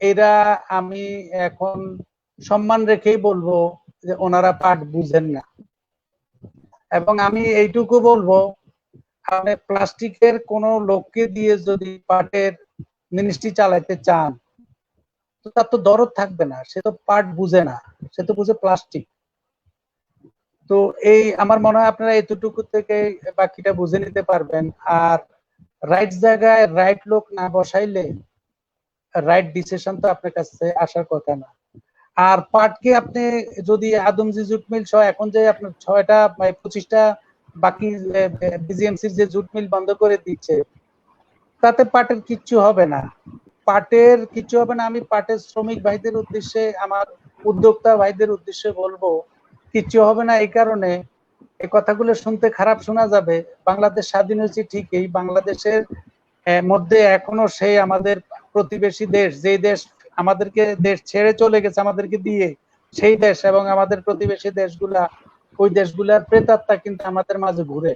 এরা আমি এখন সম্মান রেখেই বলবো যে ওনারা পাঠ বুঝেন না। এবং আমি এইটুকু বলবো, আপনি প্লাস্টিকের কোন লোককে দিয়ে যদি পাটের মিনিস্ট্রি চালাইতে চান, তো তার তো দরদ থাকবে না, সে তো পাট বুঝে না, সে তো বুঝে প্লাস্টিক। তো এই আমার মনে হয় আপনারা এতটুকু থেকে বাকিটা বুঝে নিতে পারবেন। আর রাইট জায়গায় রাইট লোক না বসাইলে রাইট ডিসিশন তো আপনার কাছে আসার কথা না। আর পাটকে আপনি যদি আদমজি জুট মিল সহ এখন যে আপনার 6টা 25টা বাকি বিজিএমসির যে জুট মিল বন্ধ করে দিচ্ছে, তাতে পাটের কিচ্ছু হবে না, পাটের কিচ্ছু হবে না। আমি পাটের শ্রমিক ভাইদের উদ্দেশ্যে, আমার উদ্যোক্তা ভাইদের উদ্দেশ্যে বলবো, কিচ্ছু হবে না। এই কারণে এই কথাগুলো শুনতে খারাপ শোনা যাবে, বাংলাদেশ স্বাধীন হয়েছে ঠিকই, বাংলাদেশের মধ্যে এখনো সেই আমাদের প্রতিবেশী দেশ, যে দেশ আমাদেরকে দেশ ছেড়ে চলে গেছে আমাদেরকে দিয়ে, সেই দেশ এবং আমাদের প্রতিবেশী দেশগুলা, ওই দেশগুলার প্রেতাত্মা কিন্তু আমাদের মাঝে ঘুরে।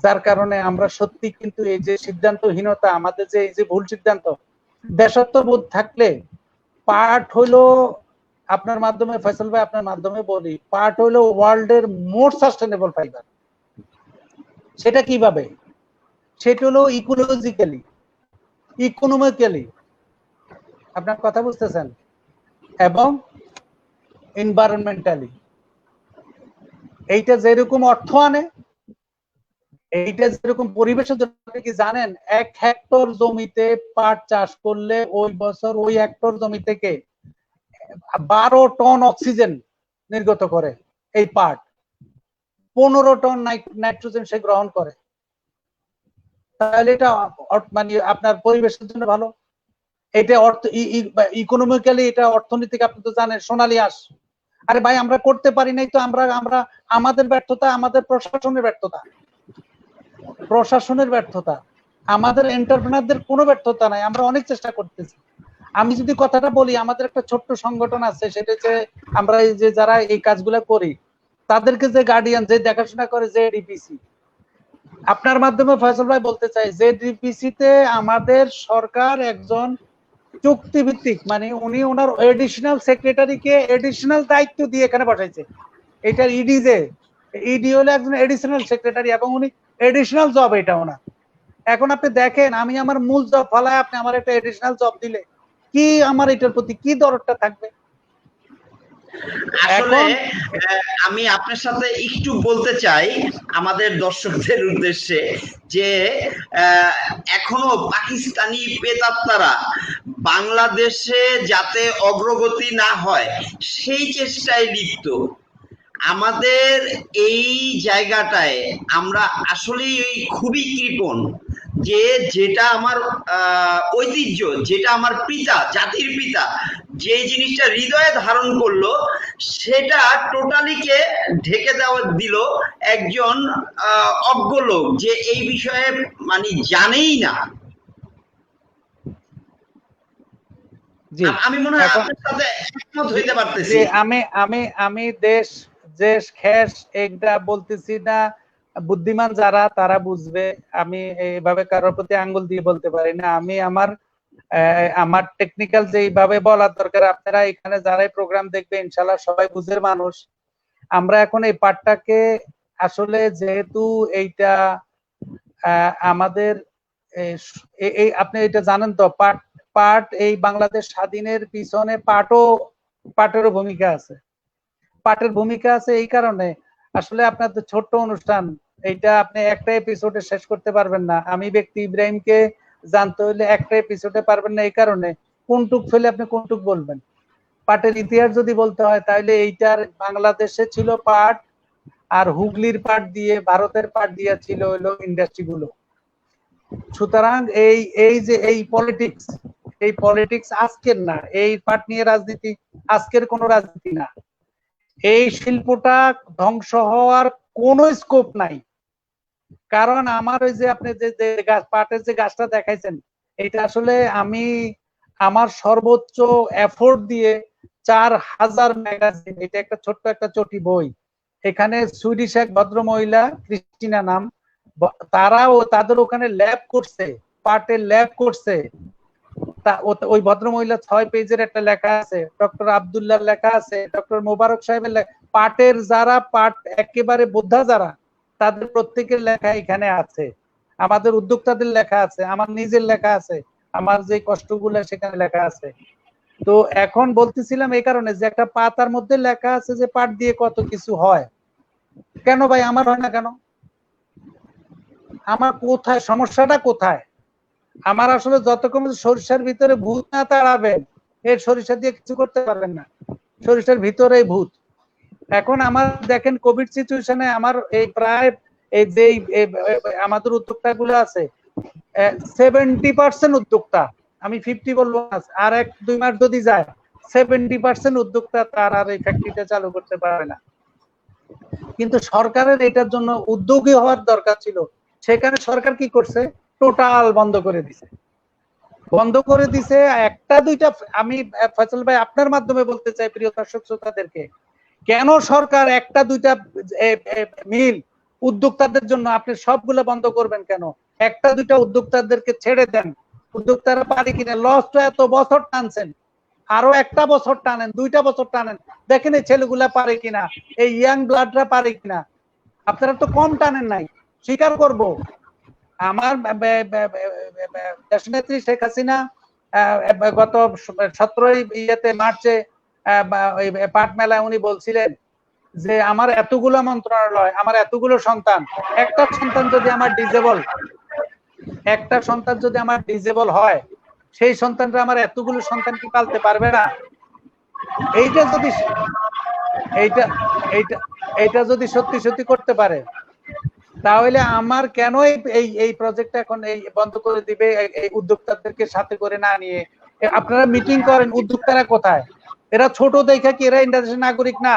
যার কারণে আমরা সত্যি কিন্তু এই যে সিদ্ধান্তহীনতা, আমাদের যে এই যে ভুল সিদ্ধান্ত, দেশত্ববোধ থাকলে পাট হইলো আপনার মাধ্যমে, ফয়সাল ভাই আপনার মাধ্যমে বলি, পাট হইলো ওয়ার্ল্ডের মোস্ট সাস্টেনেবল ফাইবার। সেটা কিভাবে? সেটা হলো ইকোলজিক্যালি, ইকোনমিক্যালি, আপনার কথা বুঝতেছেন, এবং এনভায়রনমেন্টালি। এইটা যেরকম অর্থ আনে, এইটা যেরকম পরিবেশের জন্য, আপনি কি জানেন 1 হেক্টর জমিতে পাট চাষ করলে ওই বছর ওই হেক্টর জমি থেকে 12 টন অক্সিজেন নির্গত করে এই পাট, 15 টন নাইট্রোজেন সে গ্রহণ করে। তাহলে এটা মানে আপনার পরিবেশের জন্য ভালো। এটা অর্থ ইকোনমিক্যালি, এটা অর্থনৈতিক, আপনি তো জানেন সোনালী আঁশ। আরে ভাই, আমরা করতে পারি নাই তো আমরা আমরা আমাদের ব্যর্থতা, আমাদের প্রশাসনের ব্যর্থতা, প্রশাসনের ব্যর্থতা, আমাদের এন্টারপ্রেনারদের কোনো ব্যর্থতা নাই, আমরা অনেক চেষ্টা করতেছি। আমি যদি কথাটা বলি, আমাদের একটা ছোট্ট সংগঠন আছে, সেটা যে আমরা এই যে যারা এই কাজগুলো করি, তাদেরকে যে গার্ডিয়ান, যে দেখাশোনা করে, যে ডিপিসি, আপনার মাধ্যমে ফয়সাল ভাই বলতে চাই, যে ডিপিসি তে আমাদের সরকার একজন চুক্তিভিত্তিক, মানে উনি ওনার এডিশনাল সেক্রেটারিকে এডিশনাল দায়িত্ব দিয়ে এখানে বসাইছে। এটার ইডি যে ইডি হলো একজন এডিশনাল সেক্রেটারি, এবং উনি এডিশনাল জব এটা ওনার। এখন আপনি দেখেন, আমি আমার মূল জব ফালায় আপনি আমার একটা এডিশনাল জব দিলে কি আমার এটার প্রতি কি দরদটা থাকবে? আসলে আমি আপনার সাথে একটু বলতে চাই আমাদের দর্শকদের উদ্দেশ্যে যে এখনো পাকিস্তানি প্রেতাত্মারা বাংলাদেশে যাতে অগ্রগতি না হয় সেই চেষ্টায় লিপ্ত। আমাদের এই জায়গাটায় আমরা আসলেই খুবই কৃপণ যে যেটা আমার ঐতিহ্য, যেটা আমার পিতা, জাতির পিতা যে জিনিসটা হৃদয়ে ধারণ করলো, সেটা টোটালিকে ঢেকে দেওয়া দিল একজন অজ্ঞ লোক, যে এই বিষয়ে মানে জানেই না। আমি মনে হয় আপনার সাথে একমত হইতে পারতেছি। আমি দেশ দেশ খ্যাস এইটা বলতেছি না, বুদ্ধিমান যারা তারা বুঝবে। আমি এইভাবে কারোর প্রতি আঙ্গুল দিয়ে বলতে পারি না। আমি আমার টেকনিক্যাল যেইভাবে বলার দরকার, আপনারা এখানে যারাই প্রোগ্রাম দেখবে ইনশাল্লাহ সবাই বুঝের মানুষ। আমরা এখন এই পার্টটাকে আসলে যেহেতু এইটা আমাদের এই আপনি এটা জানেন তো, পার্ট এই বাংলাদেশ স্বাধীনের পিছনে পার্টেরও ভূমিকা আছে। পার্টের ভূমিকা আছে এই কারণে, আসলে আপনার তো ছোট্ট অনুষ্ঠান, এইটা আপনি একটা এপিসোডে শেষ করতে পারবেন না। আমি ব্যক্তি ইব্রাহিমকে জানতে হলে একটা এপিসোডে পারবেন না, এই কারণে কোনটুক ফেলে আপনি কোনটুক বলবেন। পাটের ইতিহাস যদি বলতে হয় তাহলে এইটার বাংলাদেশে ছিল পাট, আর হুগলির পাট দিয়ে ভারতের পাট দিয়ে ছিল হলো ইন্ডাস্ট্রি গুলো। সুতরাং এই যে এই পলিটিক্স আজকের না, এই পাট নিয়ে রাজনীতি আজকের কোন রাজনীতি না। এই শিল্পটা ধ্বংস হওয়ার কোনো স্কোপ নাই। কারণ আমার ওই যে আপনি যে পাটের যে গাছটা দেখাইছেন, এটা আসলে আমি আমার সর্বোচ্চ এফোর্ট দিয়ে 4000 ম্যাগাজিন, এটা একটা ছোট্ট একটা চটি বই, এখানে সুইডিশ এক ভদ্র মহিলা ক্রিস্টিনা নাম, তাদের ওখানে ল্যাব করছে, পাটের ল্যাব করছে। ওই ভদ্র মহিলা 6 পেজের একটা লেখা আছে, ডক্টর আব্দুল্লাহর লেখা আছে, ডক্টর মোবারক সাহেবের লেখা, পাটের যারা পাট একেবারে বোদ্ধা যারা, তাদের প্রত্যেকের লেখা এখানে আছে, আমাদের উদ্যোক্তাদের লেখা আছে, আমার নিজের লেখা আছে, আমার যে কষ্টগুলো সেখানে লেখা আছে। তো এখন বলতেছিলাম এই কারণে যে একটা পাতার মধ্যে লেখা আছে যে পাট দিয়ে কত কিছু হয়, কেন ভাই আমার হয় না কেন? আমার কোথায় সমস্যাটা, কোথায়? আমার আসলে যতক্ষণ সরিষার ভিতরে ভূত না তাড়াবেন, এর সরিষা দিয়ে কিছু করতে পারবেন না, সরিষার ভিতরে ভূত। এখন আমার দেখেন কোভিড সিচুয়েশনে আমার এই প্রায় এই যে আমাদের উদ্যোক্তা গুলো আছে 70% উদ্যোক্তা, আমি 50 বলবো না, আর 1-2 মাস যদি যায় 70% উদ্যোক্তা তার আর এই ফ্যাক্টরিটা চালু করতে পারবে না। কিন্তু সরকারের এটার জন্য উদ্যোগী হওয়ার দরকার ছিল, সেখানে সরকার কি করছে, টোটাল বন্ধ করে দিছে। একটা দুইটা, আমি ফয়সাল ভাই আপনার মাধ্যমে বলতে চাই প্রিয় দর্শক শ্রোতাদেরকে, কেন সরকার একটা দুইটা মিল উদ্যোক্তাদের জন্য আপনি সবগুলো বন্ধ করবেন কেন? একটা দুইটা উদ্যোক্তাদেরকে ছেড়ে দেন, উদ্যোক্তারা পারে কিনা। লস তো এত বছর টানছেন, আরো একটা বছর টানেন, 2টা বছর টানেন, দেখেন এই ছেলেগুলা পারে কিনা, এই ইয়াং ব্লাডরা পারে কিনা। আপনারা তো কম টানেন নাই, স্বীকার করব। আমার দেশনেত্রী শেখ হাসিনা গত 17 মার্চে পাট মেলায় উনি বলছিলেন যে আমার এতগুলো মন্ত্রণালয়, আমার এতগুলো সন্তান, একটা সন্তান যদি আমার ডিজেবল হয়, সেই সন্তানরা আমার এতগুলো সন্তান কি পালতে পারবে না? এইটা যদি সত্যি করতে পারে, তাহলে আমার কেন এই প্রজেক্টটা এখন এই বন্ধ করে দিবে এই উদ্যোক্তাদেরকে সাথে করে না নিয়ে? আপনারা মিটিং করেন, উদ্যোক্তারা কোথায়? এরা ছোট দেখা কি এরা ইন্টারন্যাশনাল নাগরিক না?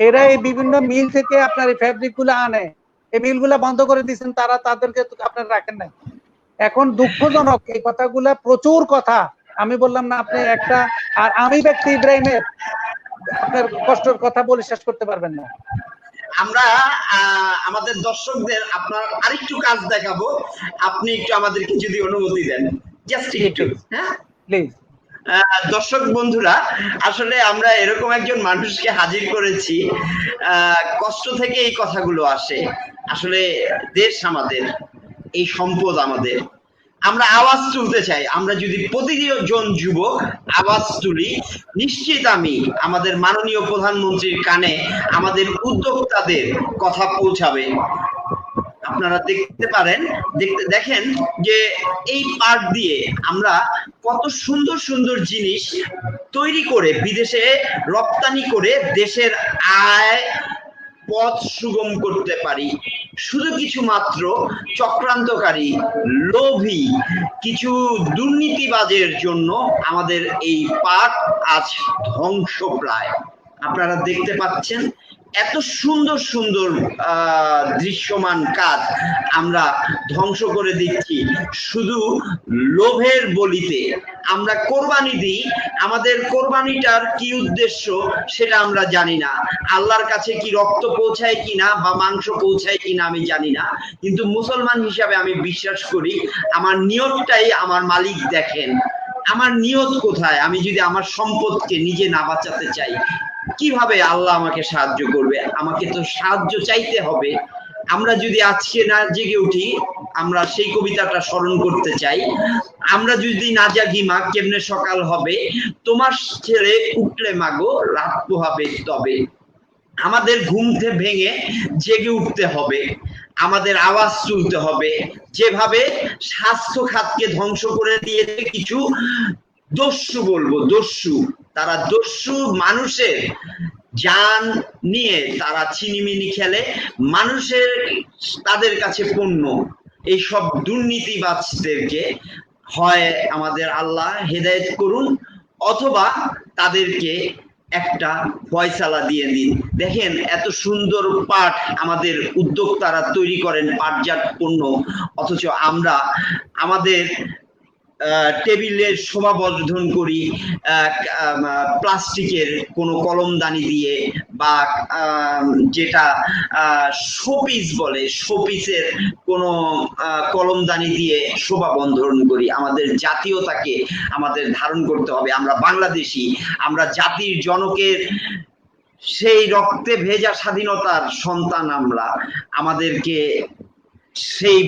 এরা এই বিভিন্ন মিল থেকে আপনার এই ফ্যাব্রিক গুলো আনে, এই মিল গুলা বন্ধ করে দিচ্ছেন, তাদেরকে আপনারা রাখেন নাই। এখন দুঃখজনক এই কথাগুলা, প্রচুর কথা আমি বললাম না আপনি একটা, আর আমি ব্যক্তি ইব্রাহিমের আপনার কষ্টের কথা বলে শেষ করতে পারবেন না। আমরা আমাদের দর্শকদের আপনার আরেকটু কাজ দেখাবো, আপনি একটু আমাদেরকে যদি অনুমতি দেন, জাস্ট একটু। হ্যাঁ প্লিজ। দর্শক বন্ধুরা, আসলে আমরা এরকম একজন মানুষকে হাজির করেছি, কষ্ট থেকে এই কথাগুলো আসে। আসলে দেশ আমাদের, এই সম্পদ আমাদের, আমরা আওয়াজ তুলতে চাই। আমরা যদি প্রতিজন যুবক আওয়াজ তুলি, নিশ্চিত আমি আমাদের মাননীয় প্রধানমন্ত্রীর কানে আমাদের উদ্যোক্তাদের কথা পৌঁছাবে। আপনারা দেখতে পারেন, দেখেন যে এই পাট দিয়ে আমরা কত সুন্দর সুন্দর জিনিস তৈরি করে বিদেশে রপ্তানি করে দেশের আয় পথ সুগম করতে পারি। শুধু কিছু মাত্র চক্রান্তকারী, লোভী, কিছু দুর্নীতিবাজের জন্য আমাদের এই পাট আজ ধ্বংসপ্রায়। আপনারা দেখতে পাচ্ছেন এত সুন্দর সুন্দর দৃশ্যমান কাজ আমরা ধ্বংস করে দিচ্ছি শুধু লোভের বলিতে। আমরা কোরবানি দিই, আমাদের কোরবানিটার কি উদ্দেশ্য সেটা আমরা জানি না। আল্লাহর কাছে কি রক্ত পৌঁছায় কিনা বা মাংস পৌঁছায় কিনা আমি জানি না, কিন্তু মুসলমান হিসাবে আমি বিশ্বাস করি আমার নিয়তটাই আমার মালিক দেখেন। আমার নিয়ত কোথায়? আমি যদি আমার সম্পদকে নিজে না বাঁচাতে চাই, কিভাবে আল্লাহ আমাকে সাহায্য করবে? আমাকে তো সাহায্য চাইতে হবে। আমরা যদি আজকে না জেগে উঠি, আমরা সেই কবিতাটা স্মরণ করতে চাই, আমরা যদি না জাগি মা কেমনে সকাল হবে, তোমার ছেলে উঠলে মাগো রাত পোহাবে তবে। আমাদের ঘুম থেকে ভেঙে জেগে উঠতে হবে, আমাদের আওয়াজ তুলতে হবে। যেভাবে স্বাস্থ্য খাতকে ধ্বংস করে দিয়েছে কিছু দস্যু, বলবো দস্যু, তারা দস্যু মানুষের জান নিয়ে তারা ছিনিমিনি খেলে, মানুষের তাদের কাছে পণ্য। এইসব দুর্নীতিবাজদেরকে হয় আমাদের আল্লাহ হেদায়েত করুন, অথবা তাদেরকে একটা ফয়সালা দিয়ে দিন। দেখেন এত সুন্দর পাট আমাদের উদ্যোক্তারা তৈরি করেন, পাটজাত পণ্য, অথচ আমরা আমাদের টেবিলের শোভাবর্ধন করি প্লাস্টিকের কোনো কলমদানি দিয়ে, বা যেটা শোপিস বলে, শোপিসের কোনো কলমদানি দিয়ে শোভাবর্ধন করি। আমাদের জাতীয়তাকে আমাদের ধারণ করতে হবে। আমরা বাংলাদেশি, আমরা জাতির জনকের সেই রক্তে ভেজা স্বাধীনতার সন্তান। আমরা আমাদেরকে সেই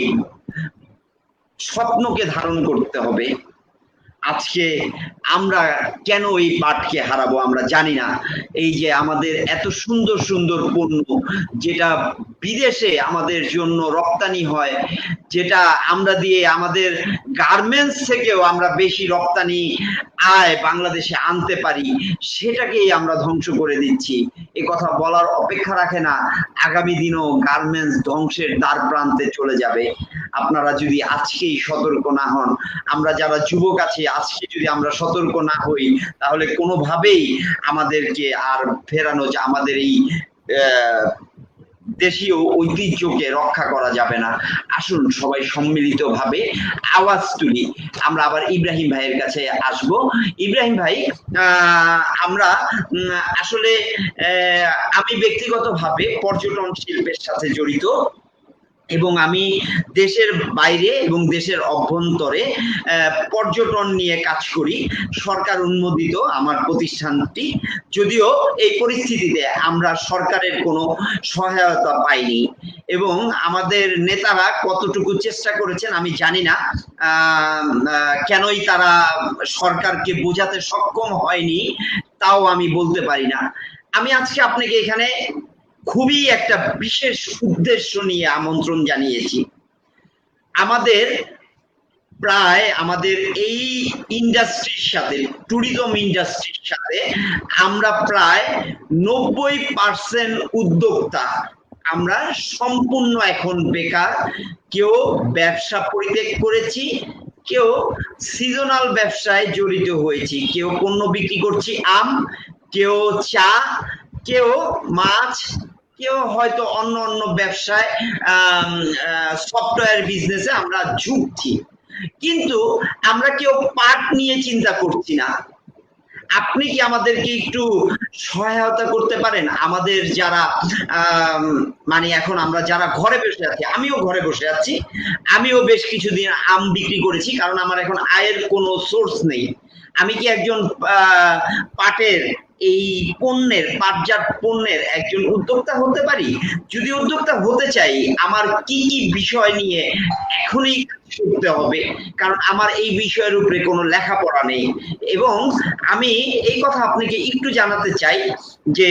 স্বপ্নকে ধারণ করতে হবে। আজকে আমরা কেন এই পাটকে হারাবো আমরা জানি না। এই যে আমাদের এত সুন্দর সুন্দর পণ্য যেটা বিদেশে আমাদের জন্য রপ্তানি হয়, যেটা আমরা দিয়ে আমাদের গার্মেন্টস থেকেও আমরা বেশি রপ্তানি আয় বাংলাদেশে আনতে পারি, সেটাকেই আমরা ধ্বংস করে দিচ্ছি। এ কথা বলার অপেক্ষা রাখে না, আগামী দিনও গার্মেন্টস ধ্বংসের দ্বার প্রান্তে চলে যাবে। আপনারা যদি আজকেই সতর্ক না হন, আমরা যারা যুবক আছি আজকে যদি আমরা সতর্ক না হই, তাহলে কোনোভাবেই আমাদেরকে আর ফেরানো যায়, আমাদের এই দেশীয় ঐতিহ্যকে রক্ষা করা যাবে না। আসুন সবাই সম্মিলিতভাবে আওয়াজ তুলি। আমরা আবার ইব্রাহিম ভাইয়ের কাছে আসব। ইব্রাহিম ভাই, আমরা আসলে আমি ব্যক্তিগতভাবে পর্যটন শিল্পের সাথে জড়িত, এবং আমি দেশের বাইরে এবং দেশের অভ্যন্তরে পর্যটন নিয়ে কাজ করি। সরকার অনুমোদিত আমার প্রতিষ্ঠানটি, যদিও এই পরিস্থিতিতে আমরা সরকারের কোনো সহায়তা পাইনি, এবং আমাদের নেতারা কতটুকু চেষ্টা করেছেন আমি জানি না, কেনই তারা সরকারকে বোঝাতে সক্ষম হয়নি তাও আমি বলতে পারি না। আমি আজকে আপনাকে এখানে খুবই একটা বিশেষ উদ্দেশ্য নিয়ে আমন্ত্রণ জানিয়েছি। আমাদের প্রায় আমাদের এই ইন্ডাস্ট্রির সাথে, ট্যুরিজম ইন্ডাস্ট্রির সাথে আমরা প্রায় 90% উদ্যোক্তা আমরা সম্পূর্ণ এখন বেকার। কেউ ব্যবসা পরিত্যাগ করেছি, কেউ সিজনাল ব্যবসায় জড়িত হয়েছি, কেউ পণ্য বিক্রি করছি আম, কেউ চা, কেউ মাছ, কেউ হয়তো অন্য অন্য ব্যবসায় সফটওয়্যার বিজনেসে আমরা ঝুঁকছি, কিন্তু আমরা কেউ পাট নিয়ে চিন্তা করছি না। আপনি কি আমাদেরকে একটু সহায়তা করতে পারেন? আমাদের যারা মানে এখন আমরা যারা ঘরে বসে আছি, আমিও ঘরে বসে আছি, আমিও বেশ কিছুদিন আম বিক্রি করেছি, কারণ আমার এখন আয়ের কোনো সোর্স নেই। আমি কি একজন পাটের এই পণ্যের, পাটজাত পণ্যের একজন উদ্যোক্তা হতে পারি? যদি উদ্যোক্তা হতে চাই, আমার কি কি বিষয় নিয়ে এখনই করতে হবে? কারণ আমার এই বিষয়ের উপরে কোনো লেখাপড়া নেই। এবং আমি এই কথা আপনাকে একটু জানাতে চাই যে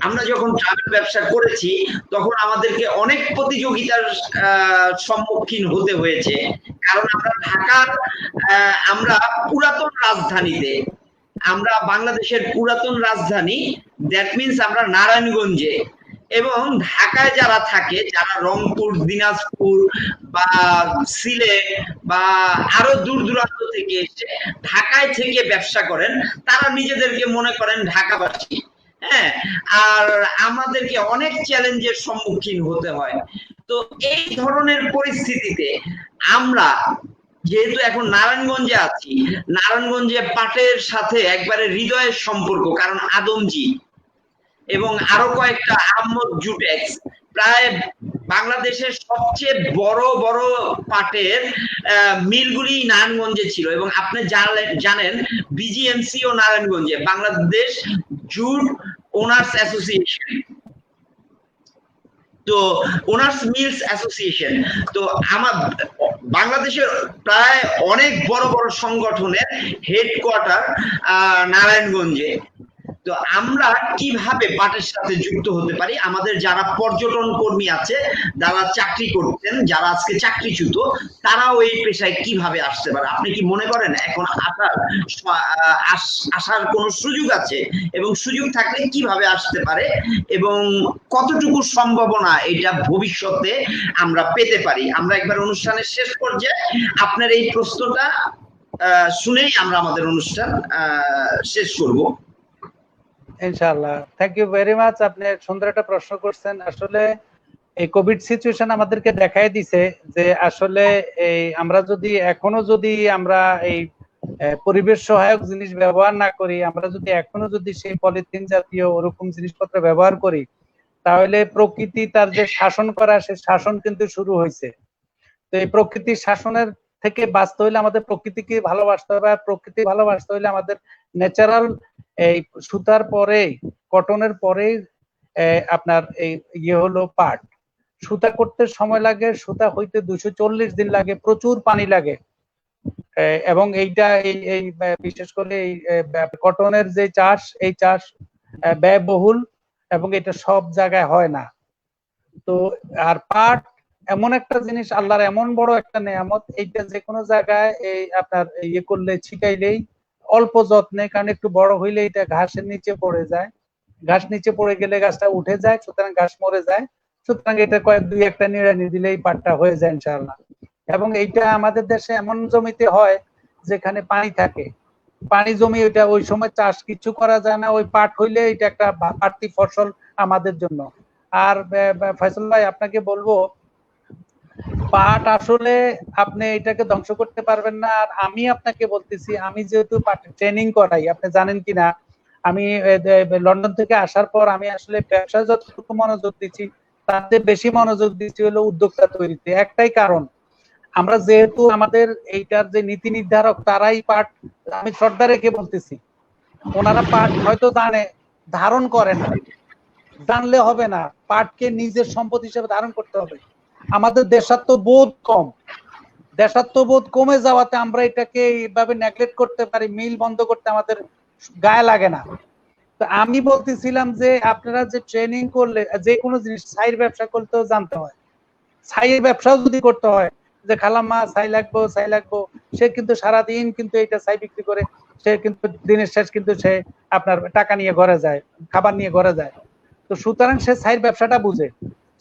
আমরা যখন ট্রাভেল ব্যবসা করেছি তখন আমাদেরকে অনেক প্রতিযোগিতার সম্মুখীন হতে হয়েছে, কারণ আমরা ঢাকার আমরা পুরাতন রাজধানীতে, আমরা বাংলাদেশের পুরাতন রাজধানী, দ্যাট মিনস আমরা নারায়ণগঞ্জে, এবং ঢাকায় যারা থাকে, যারা রংপুর, দিনাজপুর বা সিলেট বা আরো দূর দূরান্ত থেকে এসে ঢাকায় থেকে ব্যবসা করেন, তারা নিজেদেরকে মনে করেন ঢাকাবাসী। হ্যাঁ, আর আমাদেরকে অনেক চ্যালেঞ্জের সম্মুখীন হতে হয়। তো এই ধরনের পরিস্থিতিতে আমরা যেহেতু এখন নারায়ণগঞ্জে আছি, নারায়ণগঞ্জে পাটের সাথে একবারে হৃদয়ের সম্পর্ক, কারণ আদমজি এবং আরো কয়েকটা আহমদ জুটেক্স, প্রায় বাংলাদেশের সবচেয়ে বড় বড় পাটের মিলগুলি নারায়ণগঞ্জে ছিল। এবং আপনি জানেন বিজিএমসি ও নারায়ণগঞ্জে, বাংলাদেশ জুট ওনার্স অ্যাসোসিয়েশন, তো ওনার্স মিলস অ্যাসোসিয়েশন, তো আমার বাংলাদেশের প্রায় অনেক বড় বড় সংগঠনের হেডকোয়ার্টার নারায়ণগঞ্জে। তো আমরা কিভাবে পাটের সাথে যুক্ত হতে পারি? আমাদের যারা পর্যটন কর্মী আছে, যারা চাকরি করতেন, যারা আজকে চাকরিচ্যুত, তারাও এই পেশায় কিভাবে আসতে পারে? আপনি কি মনে করেন এখন আসার কোনো সুযোগ আছে, এবং সুযোগ থাকলে কিভাবে আসতে পারে, এবং কতটুকু সম্ভাবনা এটা ভবিষ্যতে আমরা পেতে পারি? আমরা একবার অনুষ্ঠানের শেষ পর্যায়ে আপনার এই প্রশ্নটা শুনেই আমরা আমাদের অনুষ্ঠান শেষ করব। ইনশাআল্লাহ, থ্যাংক ইউ ভেরি মাচ। আপনি সুন্দর একটা প্রশ্ন করছেন। আসলে এই কোভিড সিচুয়েশন আমাদেরকে দেখাই দিছে যে আসলে এই আমরা যদি এখনো আমরা এই পরিবেশ সহায়ক জিনিস ব্যবহার না করি, আমরা যদি এখনো সেই পলিথিন জাতীয় ওরকম জিনিসপত্র ব্যবহার করি, তাহলে প্রকৃতি তার যে শাসন করা, সে শাসন কিন্তু শুরু হয়েছে। তো এই প্রকৃতির শাসনের থেকে বাঁচতে হলে আমাদের প্রকৃতিকে ভালোবাসতে হবে, আর প্রকৃতি ভালোবাসতে হলে আমাদের ন্যাচারাল এই সুতার পরে, কটনের পরে আপনার এই হলো পাট। সুতা করতে সময় লাগে, সুতা হইতে 240 দিন লাগে, প্রচুর পানি লাগে। এবং এইটা এই বিশেষ করে এই কটনের যে চাষ, এই চাষ ব্যয়বহুল এবং এটা সব জায়গায় হয় না। তো আর পাট এমন একটা জিনিস, আল্লাহর এমন বড় একটা নেয়ামত, এইটা যে কোনো জায়গায় এই আপনার করলে, ছিটাইলেই অল্প যত্নে, কারণ একটু বড় হইলে এটা ঘাসের নিচে পড়ে যায়, ঘাস নিচে পড়ে গেলে গাছটা উঠে যায়, সুতরাং ঘাস মরে যায়, সুতরাং এটা দুই একটা নিড়ানি দিলেই পাটটা হয়ে যায় ইনশাআল্লাহ। এবং এইটা আমাদের দেশে এমন জমিতে হয় যেখানে পানি থাকে, পানি জমি, ওইটা ওই সময় চাষ কিছু করা যায় না, ওই পাট হইলে এটা একটা বাড়তি ফসল আমাদের জন্য। আর ফয়সাল ভাই, আপনাকে বলবো, পাট আসলে আপনি এটাকে ধ্বংস করতে পারবেন না। আর আমি আপনাকে বলতেছি, আমি যেহেতু ট্রেনিং করাই, আপনি জানেন কিনা, আমি লন্ডন থেকে আসার পর আমি আসলে ব্যবসায় যতটুকু মনোযোগ দিচ্ছি, তাতে বেশি মনোযোগ দিচ্ছি হলো উদ্যোক্তা তৈরিতে। একটাই কারণ, আমরা যেহেতু আমাদের এইটার যে নীতি নির্ধারক, তারাই পাট, আমি শ্রদ্ধা রেখে বলতেছি, ওনারা পাট হয়তো ধারণ করে না, জানলে হবে না, পাটকে নিজের সম্পদ হিসেবে ধারণ করতে হবে। আমাদের দেশাত্মবোধ কম, দেশাত্মবোধ কমে যাওয়াতে আমরা এটাকে এইভাবে নেগলেক্ট করতে পারি, মিল বন্ধ করতে আমাদের গায়ে লাগে না। তো আমি বলতেছিলাম যে আপনারা যে ট্রেনিং করলে, যে কোনো জিনিস, ছাইয়ের ব্যবসা করতেও জানতে হয়, ছাইয়ের ব্যবসাও যদি করতে হয়, যে খালাম্মা ছাই লাগবো ছাই লাগবো, সে কিন্তু সারাদিন কিন্তু এটা ছাই বিক্রি করে, সে কিন্তু দিনের শেষ কিন্তু সে আপনার টাকা নিয়ে ঘরে যায়, খাবার নিয়ে ঘরে যায়। তো সুতরাং সে ছাইয়ের ব্যবসাটা বুঝে,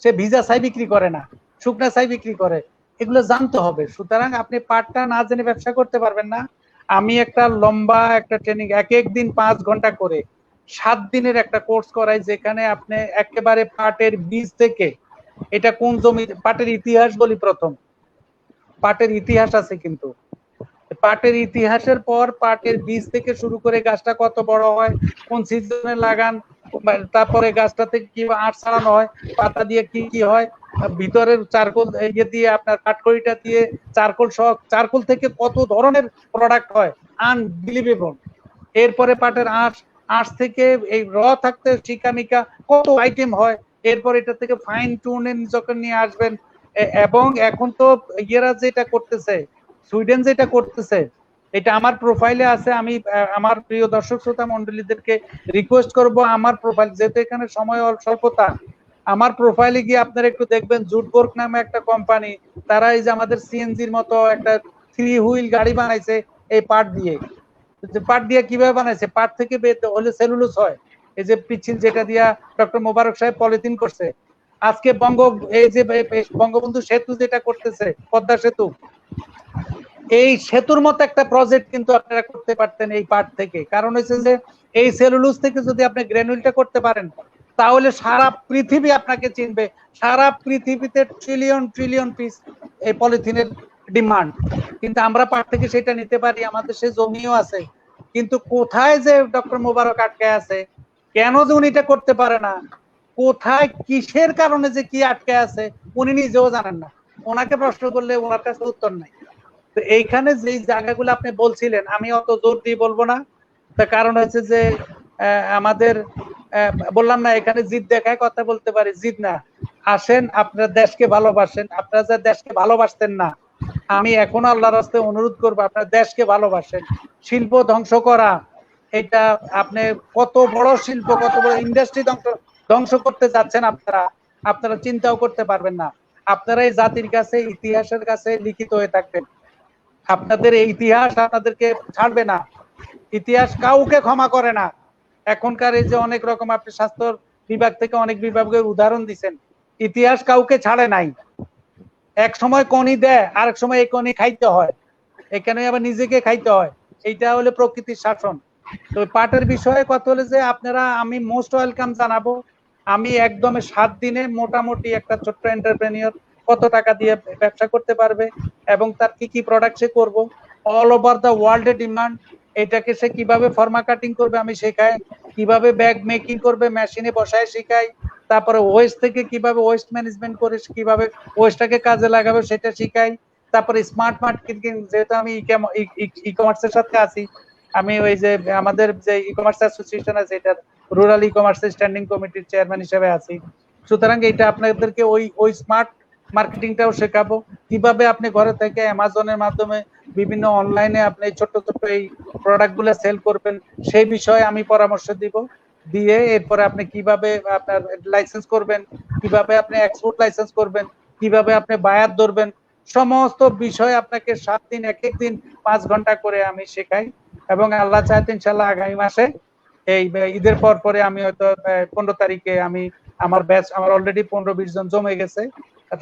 সে ভিজা ছাই বিক্রি করে না, শুকনা ছাই বিক্রি করে, এগুলো জানতে হবে। সুতরাং আপনি পাটটা না জেনে ব্যবসা করতে পারবেন না। আমি একটা লম্বা একটা ট্রেনিং, এক দিন 5 ঘন্টা করে 7 দিনের একটা কোর্স করাই, যেখানে আপনি একেবারে পাটের বীজ থেকে, এটা কোন জমি, পাটের ইতিহাস বলি, প্রথম পাটের ইতিহাস আছে, কিন্তু পাটের ইতিহাসের পর পাটের বীজ থেকে শুরু করে গাছটা কত বড় হয়, কোন সিজনে লাগান, তারপরে গাছটা থেকে কি আঁশ ছাড়ানো হয়, পাতা দিয়ে কি কি হয়, ভিতরের চারকোল দিয়ে আপনার কাঠখড়িটা দিয়ে চারকোল সহ, চারকোল থেকে কত ধরনের প্রোডাক্ট হয়, আনবিলিভেবল। এরপরে পাটের আঁশ থেকে এই থাকতে শিকামিকা কত আইটেম হয়, এরপর এটা থেকে ফাইন টুনে যখন নিয়ে আসবেন। এবং এখন তো ইয়েরা যেটা করতেছে, সুইডেন যেটা করতেছে, এটা আমার প্রোফাইলে আছে। আমি আমার প্রিয় দর্শক শ্রোতা মন্ডলীদেরকে রিকোয়েস্ট করব, আমার প্রোফাইল, যেহেতু এখানে সময় স্বল্পতা, আমার প্রোফাইলে গিয়ে আপনারা একটু দেখবেন, জুটবর্গ নামে একটা কোম্পানি, তারা এই যে আমাদের সিএনজির মতো একটা 3 হুইল গাড়ি বানাইছে এই পাট দিয়ে। পাট দিয়ে কিভাবে বানাইছে? পাট থেকে হলে সেলুলোজ হয়, এই যে পিছিল যেটা দিয়া ডক্টর মোবারক সাহেব পলিথিন করছে, আজকে বঙ্গবন্ধু সেতু যেটা করতেছে, পদ্মা সেতু, এই সেতুর মতো একটা প্রজেক্ট কিন্তু আপনারা করতে পারতেন এই পাট থেকে। কারণ হচ্ছে যে এই সেলুলোজ থেকে যদি আপনি গ্রানুলটা করতে পারেন, তাহলে সারা পৃথিবী আপনাকে চিনবে। সারা পৃথিবীতে ট্রিলিয়ন ট্রিলিয়ন পিস এই পলিথিনের ডিমান্ড, কিন্তু আমরা পাট থেকে সেটা নিতে পারি, আমাদের সে জমিও আছে, কিন্তু কোথায় যে ডক্টর মোবারক আটকে আছে, কেন যে উনি এটা করতে পারে না, কোথায় কিসের কারণে যে কি আটকে আছে উনি নিজেও জানেন না। ওনাকে প্রশ্ন করলে ওনার কাছে উত্তর নাই। তো এইখানে যে জায়গাগুলো আপনি বলছিলেন, আমি অত জোর দিয়ে বলবো না, তার কারণ হচ্ছে যে আমাদের বললাম না, এখানে জিদ দেখায় কথা বলতে পারি, জিদ না। আসেন, আপনারা দেশকে ভালোবাসেন, আপনারা যে দেশকে ভালোবাসতেন না, আমি এখন আল্লাহর রাস্তায় অনুরোধ করবো আপনারা দেশকে ভালোবাসেন। শিল্প ধ্বংস করা, এটা আপনি কত বড় শিল্প, কত বড় ইন্ডাস্ট্রি ধ্বংস করতে যাচ্ছেন আপনারা, আপনারা চিন্তাও করতে পারবেন না। আপনারা এই জাতির কাছে, ইতিহাসের কাছে লিখিত হয়ে থাকবেন। আপনাদের এই ইতিহাস আপনাদেরকে ছাড়বে না, ইতিহাস কাউকে ক্ষমা করে না। এখনকার এই যে অনেক রকম, আপনি স্বাস্থ্য বিভাগ থেকে অনেক বিভাগের উদাহরণ দিচ্ছেন, ইতিহাস কাউকে ছাড়ে নাই। এক সময় কনি দেয়, আরেক সময় এই কনি খাইতে হয়, এখানে আবার নিজেকে খাইতে হয়। এইটা হলো প্রকৃতির শাসন। তো পাটের বিষয়ে কথা হলে যে আপনারা, আমি মোস্ট ওয়েলকাম জানাবো। আমি একদম 7 দিনে মোটামুটি একটা ছোট্ট এন্টারপ্রেনিয়র কত টাকা দিয়ে ব্যবসা করতে পারবে এবং তার কি কি প্রোডাক্ট সে করবো, অল ওভার দ্য ওয়ার্ল্ডে ডিমান্ড, এটাকে সে কিভাবে ফর্মা কাটিং করবে আমি শেখাই, কিভাবে ব্যাগ মেকিং করবে মেশিনে বসায় শিখাই, তারপরে ওয়েস্ট থেকে কিভাবে ওয়েস্ট ম্যানেজমেন্ট করে কিভাবে ওয়েস্টটাকে কাজে লাগাবে সেটা শিখাই। তারপরে স্মার্ট মার্কেটিং, যেহেতু আমি ই কমার্সের সাথে আছি, আমি ওই যে আমাদের যে ই কমার্স অ্যাসোসিয়েশন আছে, এটার রুরাল ই কমার্স স্ট্যান্ডিং কমিটির চেয়ারম্যান হিসেবে আছি। সুতরাং এটা আপনাদেরকে ওই স্মার্ট মার্কেটিংটাও শেখাবো, কিভাবে আপনি ঘরে থেকে অ্যামাজনের মাধ্যমে বিভিন্ন অনলাইনে আপনি ছোট ছোট এই প্রোডাক্টগুলো সেল করবেন, সেই বিষয়ে আমি পরামর্শ দিব। দিয়ে এরপরে আপনি কিভাবে আপনার লাইসেন্স করবেন, কিভাবে আপনি এক্সপোর্ট লাইসেন্স করবেন, কিভাবে আপনি বায়ার ধরবেন, সমস্ত বিষয় আপনাকে 7 দিন, এক এক দিন 5 ঘন্টা করে আমি শেখাই। এবং আল্লাহ চাইতে ইনশাল্লাহ আগামী মাসে এই ঈদের পরে আমি হয়তো 15 তারিখে আমি আমার ব্যাচ, আমার অলরেডি 15-20 জন জমে গেছে।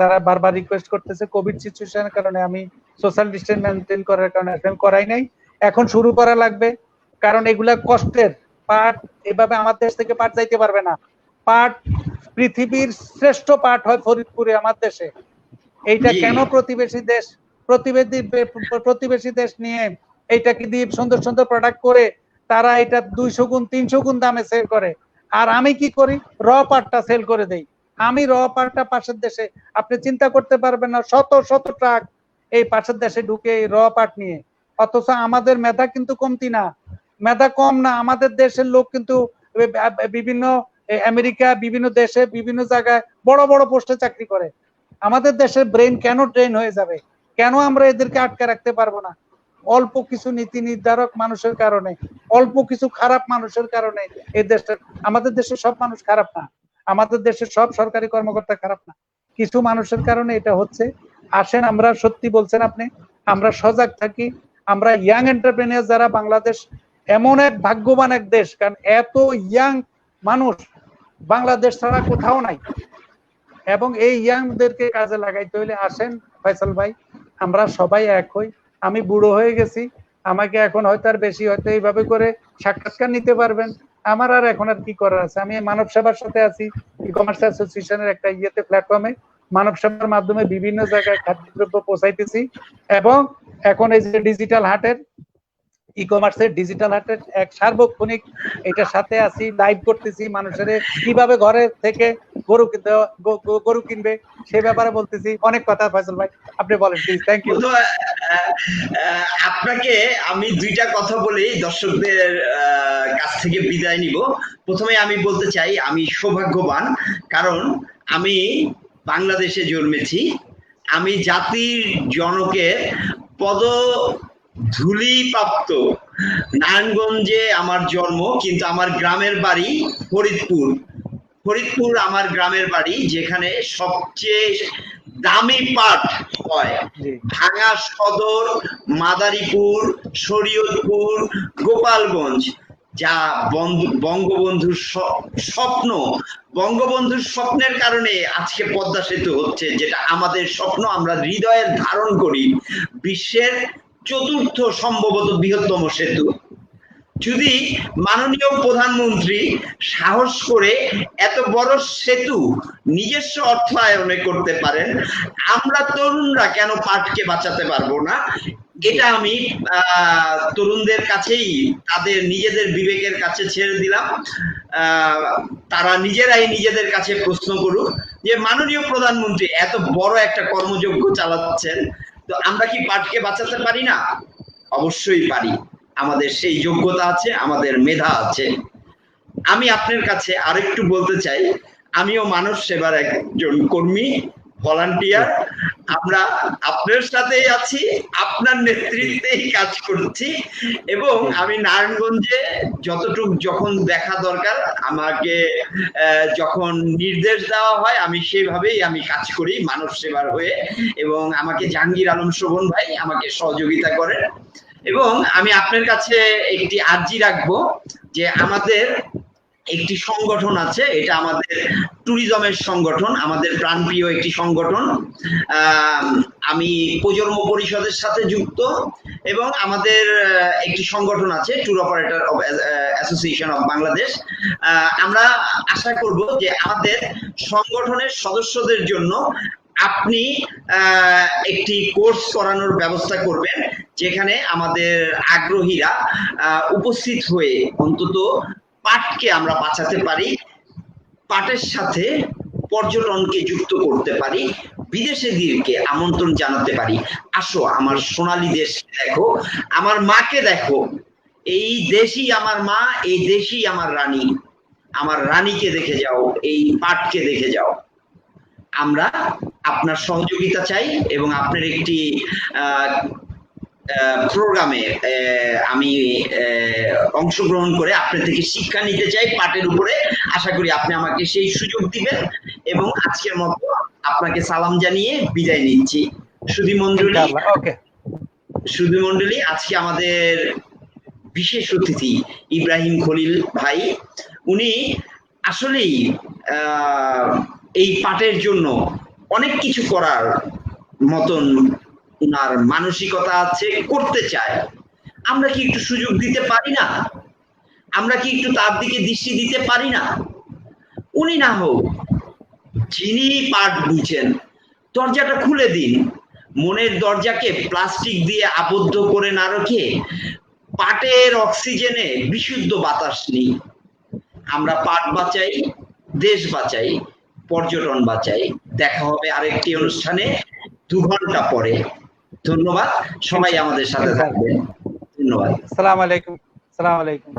তারা বারবার রিকোয়েস্ট করতেছে, কোভিড সিচুয়েশনের কারণে আমি সোশ্যাল ডিস্টেন্স মেনটেন করার কারণে এখন করাই নাই, এখন শুরু করা লাগবে। কারণ এগুলা কষ্টের পাট, এভাবে আমার দেশ থেকে পাট যাইতে পারবে না। পাট, পৃথিবীর শ্রেষ্ঠ পাট হয় ফরিদপুরে, আমার দেশে। এইটা কেন প্রতিবেশী দেশ নিয়ে এইটাকে দিয়ে সুন্দর সুন্দর প্রোডাক্ট করে তারা এটা 200 গুণ 300 গুণ দামে সেল করে, আর আমি কি করি, র পাটটা সেল করে দেই। আমি র পাটটা পাশের দেশে, আপনি চিন্তা করতে পারবেন না, শত শত ট্রাক এই পাশের দেশে ঢুকে এই র পাট নিয়ে। অথচ আমাদের মেধা কিন্তু কমতি না, মেধা কম না, আমাদের দেশের লোক কিন্তু বিভিন্ন আমেরিকা, বিভিন্ন দেশে, বিভিন্ন জায়গায় বড় বড় পোস্টে চাকরি করে। আমাদের দেশের ব্রেন কেন ট্রেন হয়ে যাবে? কেন আমরা এদেরকে আটকে রাখতে পারবো না? অল্প কিছু নীতি নির্ধারক মানুষের কারণে, অল্প কিছু খারাপ মানুষের কারণে এই দেশের, আমাদের দেশের সব মানুষ খারাপ না, আমাদের দেশের সব সরকারি কর্মকর্তা খারাপ না, কিছু মানুষের কারণে এটা হচ্ছে। আসেন, আমরা সত্যি বলছেন আপনি, আমরা সজাগ থাকি। আমরা ইয়াং এন্টারপ্রেনিয়ার যারা, বাংলাদেশ এমন এক ভাগ্যবান এক দেশ, কারণ এত ইয়াং মানুষ বাংলাদেশ ছাড়া কোথাও নাই। এবং এই ইয়াংদেরকে কাজে লাগাইতে হইলে আসেন ফয়সাল ভাই, আমরা সবাই এক হই। আমি বুড়ো হয়ে গেছি, আমাকে এখন হয়তো আর বেশি হয়তো এইভাবে করে সাক্ষাৎকার নিতে পারবেন। আমার আর এখন আর কি করার আছে, আমি মানব সেবার সাথে আছি, ই কমার্স অ্যাসোসিয়েশনের একটা প্ল্যাটফর্মে মানব সেবার মাধ্যমে বিভিন্ন জায়গায় খাদ্যদ্রব্য পৌঁছাইতেছি। এবং এখন এই যে ডিজিটাল হাটের, ই কমার্সের ডিজিটাল হাটের এক সার্বক্ষণিক এটার সাথে আছি, লাইভ করতেছি, মানুষের কিভাবে ঘরে থেকে গরু কিনবে সে ব্যাপারে বলতেছি। অনেক কথা ফয়সাল ভাই, আপনি বলেন প্লিজ। Thank you. আপনাকে আমি 2টা কথা বলি দর্শকদের কাছ থেকে বিদায় নিব। প্রথমে আমি বলতে চাই আমি সৌভাগ্যবান, কারণ আমি বাংলাদেশে জন্মেছি, আমি জাতির জনকের পদধূলি প্রাপ্ত নারায়ণগঞ্জে আমার জন্ম, কিন্তু আমার গ্রামের বাড়ি ফরিদপুর আমার গ্রামের বাড়ি, যেখানে সবচেয়ে দামি পাট হয়। ভাঙা সদর, মাদারীপুর, শরীয়তপুর, গোপালগঞ্জ, যা বঙ্গবন্ধুর স্বপ্ন, বঙ্গবন্ধুর স্বপ্নের কারণে আজকে পদ্মা সেতু হচ্ছে, যেটা আমাদের স্বপ্ন, আমরা হৃদয়ের ধারণ করি। বিশ্বের চতুর্থ সম্ভবত বৃহত্তম সেতু। যদি মাননীয় প্রধানমন্ত্রী সাহস করে এত বড় সেতু নিজস্ব অর্থায়নে করতে পারেন, আমরা তরুণরা কেন পাটকে বাঁচাতে পারবো না? এটা আমি তরুণদের কাছেই, তাদের নিজেদের বিবেকের কাছে ছেড়ে দিলাম। তারা নিজেরাই নিজেদের কাছে প্রশ্ন করুক যে মাননীয় প্রধানমন্ত্রী এত বড় একটা কর্মযজ্ঞ চালাচ্ছেন, তো আমরা কি পাটকে বাঁচাতে পারি না? অবশ্যই পারি। আমাদের সেই যোগ্যতা আছে, আমাদের মেধা আছে। আমি আপনার কাছে আরেকটু বলতে চাই, আমিও মানব সেবার একজন কর্মী, ভলান্টিয়ার। আমরা আপনার সাথেই আছি, আপনার নেতৃত্বেই কাজ করছি, এবং আমি নারায়ণগঞ্জে যতটুকু যখন দেখা দরকার আমাকে যখন নির্দেশ দেওয়া হয়, আমি সেইভাবেই আমি কাজ করি মানব সেবার হয়ে, এবং আমাকে জাহাঙ্গীর আলম শোভন ভাই আমাকে সহযোগিতা করেন। এবং আমি আপনার কাছে একটি আর্জি রাখবো যে আমাদের একটি সংগঠন আছে, এটা আমাদের ট্যুরিজমের সংগঠন, আমাদের প্রাণপ্রিয় একটি সংগঠন। আমি প্রজন্ম পরিষদের সাথে যুক্ত, এবং আমাদের একটি সংগঠন আছে tour operator association of Bangladesh. আমরা আশা করব যে আমাদের সংগঠনের সদস্যদের জন্য আপনি একটি কোর্স করানোর ব্যবস্থা করবেন, যেখানে আমাদের আগ্রহীরা উপস্থিত হয়ে অন্তত পাটকে আমরা বাঁচাতে পারি, পাটের সাথে পর্যটনকে যুক্ত করতে পারি, বিদেশিদেরকে আমন্ত্রণ জানাতে পারি, আসো আমার সোনালী দেশ দেখো, আমার মাকে দেখো, এই দেশই আমার মা, এই দেশই আমার রানী, আমার রানীকে দেখে যাও, এই পাটকে দেখে যাও। আমরা আপনার সহযোগিতা চাই, এবং আপনার একটি প্রোগ্রামে আমি অংশগ্রহণ করে আপনার থেকে শিক্ষা নিতে চাই পাটের উপরে। আশা করি আপনি আমাকে সেই সুযোগ দিবেন, এবং আজকের মতো আপনাকে সালাম জানিয়ে বিদায় নিচ্ছি। সুধী মণ্ডলী, আজকে আমাদের বিশেষ অতিথি ইব্রাহিম খলিল ভাই, উনি আসলেই এই পাটের জন্য অনেক কিছু করার মতন উনার মানসিকতা আছে, করতে চায়। আমরা কি একটু সুযোগ দিতে পারি না? আমরা কি একটু তার দিকে দৃষ্টি দিতে পারি না? উনি না হোক, যিনি পাট বুঝেন, দরজাটা খুলে দিন। মনের দরজাকে প্লাস্টিক দিয়ে আবদ্ধ করে না রেখে পাটের অক্সিজেনে বিশুদ্ধ বাতাস নিই। আমরা পাট বাঁচাই, দেশ বাঁচাই, পর্যটন বাঁচাই। দেখা হবে আরেকটি অনুষ্ঠানে 2 ঘন্টা পরে। ধন্যবাদ, সবাই আমাদের সাথে থাকবেন। ধন্যবাদ। আসসালামু আলাইকুম। আসসালামু আলাইকুম।